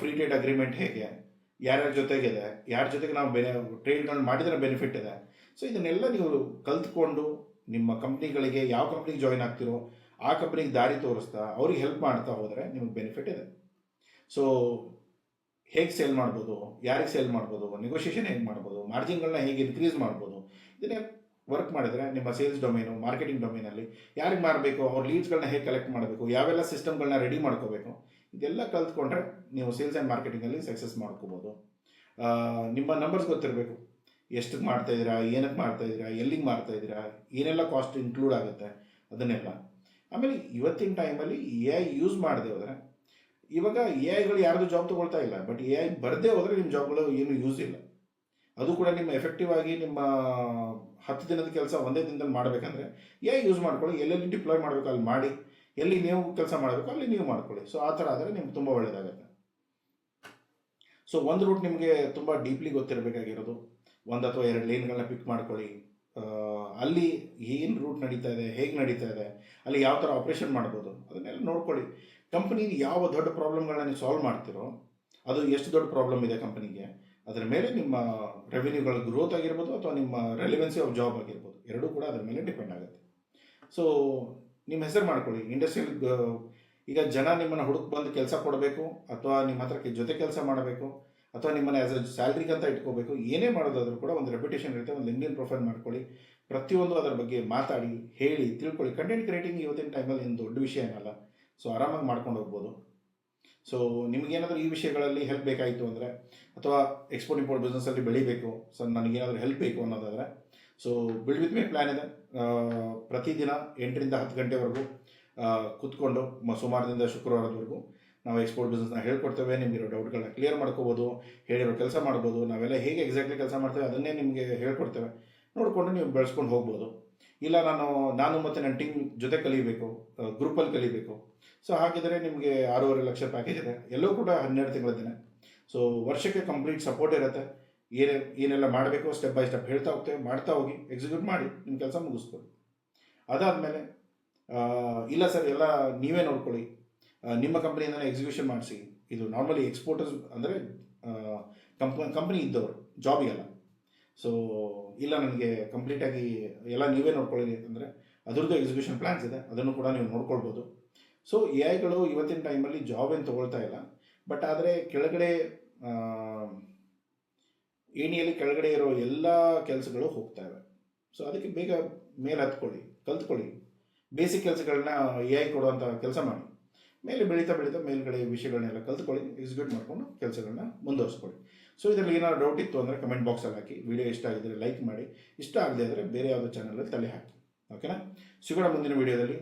ಫ್ರೀ ಟ್ರೇಡ್ ಅಗ್ರಿಮೆಂಟ್ ಹೇಗೆ, ಯಾರ್ಯಾರ ಜೊತೆಗಿದೆ, ಯಾರ ಜೊತೆಗೆ ನಾವು ಟ್ರೇಡ್ಗಳನ್ನ ಮಾಡಿದರೆ ಬೆನಿಫಿಟ್ ಇದೆ. ಸೊ ಇದನ್ನೆಲ್ಲ ನೀವು ಕಲ್ತ್ಕೊಂಡು ನಿಮ್ಮ ಕಂಪ್ನಿಗಳಿಗೆ, ಯಾವ ಕಂಪ್ನಿಗೆ ಜಾಯಿನ್ ಆಗ್ತಿರೋ ಆ ಕಂಪ್ನಿಗೆ ದಾರಿ ತೋರಿಸ್ತಾ ಅವ್ರಿಗೆ ಹೆಲ್ಪ್ ಮಾಡ್ತಾ ಹೋದರೆ ನಿಮಗೆ ಬೆನಿಫಿಟ್ ಇದೆ. ಸೊ ಹೇಗೆ ಸೇಲ್ ಮಾಡ್ಬೋದು, ಯಾರಿಗೆ ಸೇಲ್ ಮಾಡ್ಬೋದು, ನೆಗೋಷಿಯೇಷನ್ ಹೇಗೆ ಮಾಡ್ಬೋದು, ಮಾರ್ಜಿನ್ಗಳನ್ನ ಹೇಗೆ ಇನ್ಕ್ರೀಸ್ ಮಾಡ್ಬೋದು, ಇದನ್ನೇ ವರ್ಕ್ ಮಾಡಿದರೆ ನಿಮ್ಮ ಸೇಲ್ಸ್ ಡೊಮೇನು, ಮಾರ್ಕೆಟಿಂಗ್ ಡೊಮೇನಲ್ಲಿ ಯಾರಿಗೆ ಮಾರಬೇಕು, ಅವ್ರ ಲೀಡ್ಸ್ಗಳನ್ನ ಹೇಗೆ ಕಲೆಕ್ಟ್ ಮಾಡಬೇಕು, ಯಾವೆಲ್ಲ ಸಿಸ್ಟಮ್ಗಳನ್ನ ರೆಡಿ ಮಾಡ್ಕೋಬೇಕು, ಇದೆಲ್ಲ ಕಲ್ತ್ಕೊಂಡ್ರೆ ನೀವು ಸೇಲ್ಸ್ ಆ್ಯಂಡ್ ಮಾರ್ಕೆಟಿಂಗಲ್ಲಿ ಸಕ್ಸಸ್ ಮಾಡ್ಕೋಬೋದು. ನಿಮ್ಮ ನಂಬರ್ಸ್ ಗೊತ್ತಿರಬೇಕು, ಎಷ್ಟಕ್ಕೆ ಮಾಡ್ತಾಯಿದ್ದೀರಾ, ಏನಕ್ಕೆ ಮಾಡ್ತಾಯಿದ್ದೀರಾ, ಎಲ್ಲಿಗೆ ಮಾಡ್ತಾಯಿದ್ದೀರಾ, ಏನೆಲ್ಲ ಕಾಸ್ಟ್ ಇನ್ಕ್ಲೂಡ್ ಆಗುತ್ತೆ ಅದನ್ನೆಲ್ಲ. ಆಮೇಲೆ ಇವತ್ತಿನ ಟೈಮಲ್ಲಿ ಯೂಸ್ ಮಾಡದೆ ಹೋದರೆ, ಇವಾಗ ಐಗಳು ಯಾರ್ದು ಜಾಬ್ ತೊಗೊಳ್ತಾ ಇಲ್ಲ, ಬಟ್ ಬರದೇ ಹೋದರೆ ನಿಮ್ಮ ಜಾಬ್ಗಳು ಏನು ಯೂಸ್ ಇಲ್ಲ. ಅದು ಕೂಡ ನಿಮ್ಮ ಎಫೆಕ್ಟಿವ್ ಆಗಿ ನಿಮ್ಮ 10 ದಿನದ ಕೆಲಸ ಒಂದೇ ದಿನದಲ್ಲಿ ಮಾಡಬೇಕಂದ್ರೆ ಯೂಸ್ ಮಾಡ್ಕೊಳ್ಳಿ. ಎಲ್ಲೆಲ್ಲಿ ಡಿಪ್ಲಾಯ್ ಮಾಡಬೇಕು ಅಲ್ಲಿ ಮಾಡಿ, ಎಲ್ಲಿ ನೀವು ಕೆಲಸ ಮಾಡಬೇಕು ಅಲ್ಲಿ ನೀವು ಮಾಡ್ಕೊಳ್ಳಿ. ಸೊ ಆ ಥರ ಆದರೆ ನಿಮ್ಗೆ ತುಂಬ ಒಳ್ಳೆಯದಾಗುತ್ತೆ. ಸೊ ಒಂದು ರೂಟ್ ನಿಮಗೆ ತುಂಬ ಡೀಪ್ಲಿ ಗೊತ್ತಿರಬೇಕಾಗಿರೋದು, 1 ಅಥವಾ 2 ಲೈನ್ಗಳನ್ನ ಪಿಕ್ ಮಾಡ್ಕೊಳ್ಳಿ. ಅಲ್ಲಿ ಏನು ರೂಟ್ ನಡೀತಾ ಇದೆ, ಹೇಗೆ ನಡೀತಾ ಇದೆ, ಅಲ್ಲಿ ಯಾವ ಥರ ಆಪ್ರೇಷನ್ ಮಾಡ್ಬೋದು ಅದನ್ನೆಲ್ಲ ನೋಡ್ಕೊಳ್ಳಿ. ಕಂಪ್ನಿ ಯಾವ ದೊಡ್ಡ ಪ್ರಾಬ್ಲಮ್ಗಳನ್ನ ನೀವು ಸಾಲ್ವ್ ಮಾಡ್ತಿರೋ, ಅದು ಎಷ್ಟು ದೊಡ್ಡ ಪ್ರಾಬ್ಲಮ್ ಇದೆ ಕಂಪ್ನಿಗೆ, ಅದರ ಮೇಲೆ ನಿಮ್ಮ ರೆವಿನ್ಯೂಗಳ ಗ್ರೋತ್ ಆಗಿರ್ಬೋದು ಅಥವಾ ನಿಮ್ಮ ರೆಲಿವೆನ್ಸಿ ಆಫ್ ಜಾಬ್ ಆಗಿರ್ಬೋದು, ಎರಡೂ ಕೂಡ ಅದರ ಮೇಲೆ ಡಿಪೆಂಡ್ ಆಗುತ್ತೆ. ಸೊ ನಿಮ್ಮ ಹೆಸರು ಮಾಡ್ಕೊಳ್ಳಿ. ಇಂಡಸ್ಟ್ರಿಯಲ್ ಈಗ ಜನ ನಿಮ್ಮನ್ನು ಹುಡುಕ್ ಬಂದು ಕೆಲಸ ಕೊಡಬೇಕು, ಅಥವಾ ನಿಮ್ಮ ಹತ್ರ ಜೊತೆ ಕೆಲಸ ಮಾಡಬೇಕು, ಅಥವಾ ನಿಮ್ಮನ್ನು ಆ್ಯಸ್ ಅ ಸ್ಯಾಲ್ರಿಗೆ ಅಂತ ಇಟ್ಕೋಬೇಕು, ಏನೇ ಮಾಡೋದಾದ್ರೂ ಕೂಡ ಒಂದು ರೆಪ್ಯುಟೇಷನ್ ಇರುತ್ತೆ. ಒಂದು ಲಿಂಕ್ಡ್ಇನ್ ಪ್ರೊಫೈಲ್ ಮಾಡ್ಕೊಳ್ಳಿ, ಪ್ರತಿಯೊಂದು ಅದರ ಬಗ್ಗೆ ಮಾತಾಡಿ, ಹೇಳಿ, ತಿಳ್ಕೊಳ್ಳಿ. ಕಂಟೆಂಟ್ ಕ್ರಿಯೇಟಿಂಗ್ ಇವತ್ತಿನ ಟೈಮಲ್ಲಿ ಏನು ದೊಡ್ಡ ವಿಷಯ ಏನಲ್ಲ. ಸೊ ಆರಾಮಾಗಿ ಮಾಡ್ಕೊಂಡು ಹೋಗ್ಬೋದು. ಸೊ ನಿಮಗೇನಾದರೂ ಈ ವಿಷಯಗಳಲ್ಲಿ ಹೆಲ್ಪ್ ಬೇಕಾಯಿತು ಅಂದರೆ, ಅಥವಾ ಎಕ್ಸ್ಪೋರ್ಟ್ ಇಂಪೋರ್ಟ್ ಬಿಸ್ನೆಸ್ಸಲ್ಲಿ ಬೆಳಿಬೇಕು, ಸೊ ನನಗೇನಾದರೂ ಹೆಲ್ಪ್ ಬೇಕು ಅನ್ನೋದಾದರೆ, so build with my plan ಇದೆ. ಪ್ರತಿದಿನ 8 ರಿಂದ 10 ಗಂಟೆವರೆಗೂ ಕೂತ್ಕೊಂಡು ಸೋಮವಾರದಿಂದ ಶುಕ್ರವಾರದವರೆಗೂ ನಾವು ಎಕ್ಸ್ಪೋರ್ಟ್ ಬಿಸ್ನೆಸ್ನ ಹೇಳ್ಕೊಡ್ತೇವೆ. ನಿಮಗಿರೋ ಡೌಟ್ಗಳನ್ನ ಕ್ಲಿಯರ್ ಮಾಡ್ಕೋಬೋದು, ಹೇಳಿರೋ ಕೆಲಸ ಮಾಡ್ಬೋದು. ನಾವೆಲ್ಲ ಹೇಗೆ ಎಕ್ಸಾಕ್ಟ್ಲಿ ಕೆಲಸ ಮಾಡ್ತೇವೆ ಅದನ್ನೇ ನಿಮಗೆ ಹೇಳ್ಕೊಡ್ತೇವೆ. ನೋಡಿಕೊಂಡು ನೀವು ಬೆಳೆಸ್ಕೊಂಡು ಹೋಗ್ಬೋದು. ಇಲ್ಲ ನಾನು ಮತ್ತು ನನ್ನ ಟೀಮ್ ಜೊತೆ ಕಲಿಬೇಕು, ಗ್ರೂಪಲ್ಲಿ ಕಲಿಬೇಕು. ಸೊ ಹಾಗಿದ್ರೆ ನಿಮಗೆ 6.5 ಲಕ್ಷ ಪ್ಯಾಕೇಜ್ ಇದೆ, ಎಲ್ಲವೂ ಕೂಡ 12 ತಿಂಗಳಿದ್ದೇನೆ. ಸೊ ವರ್ಷಕ್ಕೆ ಕಂಪ್ಲೀಟ್ ಸಪೋರ್ಟ್ ಇರುತ್ತೆ. ಏನೆಲ್ಲ ಮಾಡಬೇಕು ಸ್ಟೆಪ್ ಬೈ ಸ್ಟೆಪ್ ಹೇಳ್ತಾ ಹೋಗ್ತೇವೆ, ಮಾಡ್ತಾ ಹೋಗಿ ಎಕ್ಸಿಕ್ಯೂಟ್ ಮಾಡಿ ನಿಮ್ಮ ಕೆಲಸ ಮುಗಿಸ್ಕೊಳ್ಳಿ. ಅದಾದಮೇಲೆ ಇಲ್ಲ ಸರ್ ಎಲ್ಲ ನೀವೇ ನೋಡ್ಕೊಳ್ಳಿ, ನಿಮ್ಮ ಕಂಪ್ನಿಯಿಂದಲೇ ಎಕ್ಸಿಕ್ಯೂಷನ್ ಮಾಡಿಸಿ. ಇದು ನಾರ್ಮಲಿ ಎಕ್ಸ್ಪೋರ್ಟರ್ಸ್ ಅಂದರೆ ಕಂಪ್ನಿ ಇದ್ದವರು, ಜಾಬಿಗಲ್ಲ. ಸೊ ಇಲ್ಲ ನನಗೆ ಕಂಪ್ಲೀಟಾಗಿ ಎಲ್ಲ ನೀವೇ ನೋಡ್ಕೊಳ್ಳಿ ಅಂದರೆ ಅದರದ್ದು ಎಕ್ಸಿಕ್ಯೂಷನ್ ಪ್ಲ್ಯಾನ್ಸ್ ಇದೆ, ಅದನ್ನು ಕೂಡ ನೀವು ನೋಡ್ಕೊಳ್ಬೋದು. ಸೊ AI ಇವತ್ತಿನ ಟೈಮಲ್ಲಿ ಜಾಬ್ ಏನು ತೊಗೊಳ್ತಾ ಇಲ್ಲ. ಬಟ್ ಆದರೆ ಕೆಳಗಡೆ ಏಣಿಯಲ್ಲಿ ಕೆಳಗಡೆ ಇರೋ ಎಲ್ಲ ಕೆಲಸಗಳು ಹೋಗ್ತಾಯಿವೆ. ಸೊ ಅದಕ್ಕೆ ಬೇಗ ಮೇಲೆ ಹತ್ಕೊಳ್ಳಿ, ಕಲ್ತ್ಕೊಳ್ಳಿ. ಬೇಸಿಕ್ ಕೆಲಸಗಳನ್ನ AI ಕೊಡುವಂಥ ಕೆಲಸ ಮಾಡಿ. ಮೇಲೆ ಬೆಳೀತಾ ಬೆಳೀತಾ ಮೇಲ್ಗಡೆ ವಿಷಯಗಳನ್ನೆಲ್ಲ ಕಲ್ತ್ಕೊಳ್ಳಿ, ಎಕ್ಸಿಕ್ಯೂಟ್ ಮಾಡಿಕೊಂಡು ಕೆಲಸಗಳನ್ನ ಮುಂದುವರಿಸ್ಕೊಳ್ಳಿ. ಸೊ ಇದರಲ್ಲಿ ಏನಾದ್ರು ಡೌಟ್ ಇತ್ತು ಅಂದರೆ ಕಮೆಂಟ್ ಬಾಕ್ಸಲ್ಲಿ ಹಾಕಿ. ವಿಡಿಯೋ ಇಷ್ಟ ಆಗಿದ್ದರೆ ಲೈಕ್ ಮಾಡಿ, ಇಷ್ಟ ಆಗದೆ ಅಂದರೆ ಬೇರೆ ಯಾವುದೋ ಚಾನಲಲ್ಲಿ ತಲೆ ಹಾಕಿ. ಓಕೆನಾ? ಸಿಗೋಣ ಮುಂದಿನ ವಿಡಿಯೋದಲ್ಲಿ.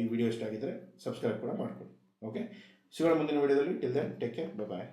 ಈ ವಿಡಿಯೋ ಇಷ್ಟ ಆಗಿದ್ದರೆ ಸಬ್ಸ್ಕ್ರೈಬ್ ಕೂಡ ಮಾಡ್ಕೊಳ್ಳಿ. ಓಕೆ, ಸಿಗೋಣ ಮುಂದಿನ ವಿಡಿಯೋದಲ್ಲಿ. Till then take care, bye ಬಾಯ್.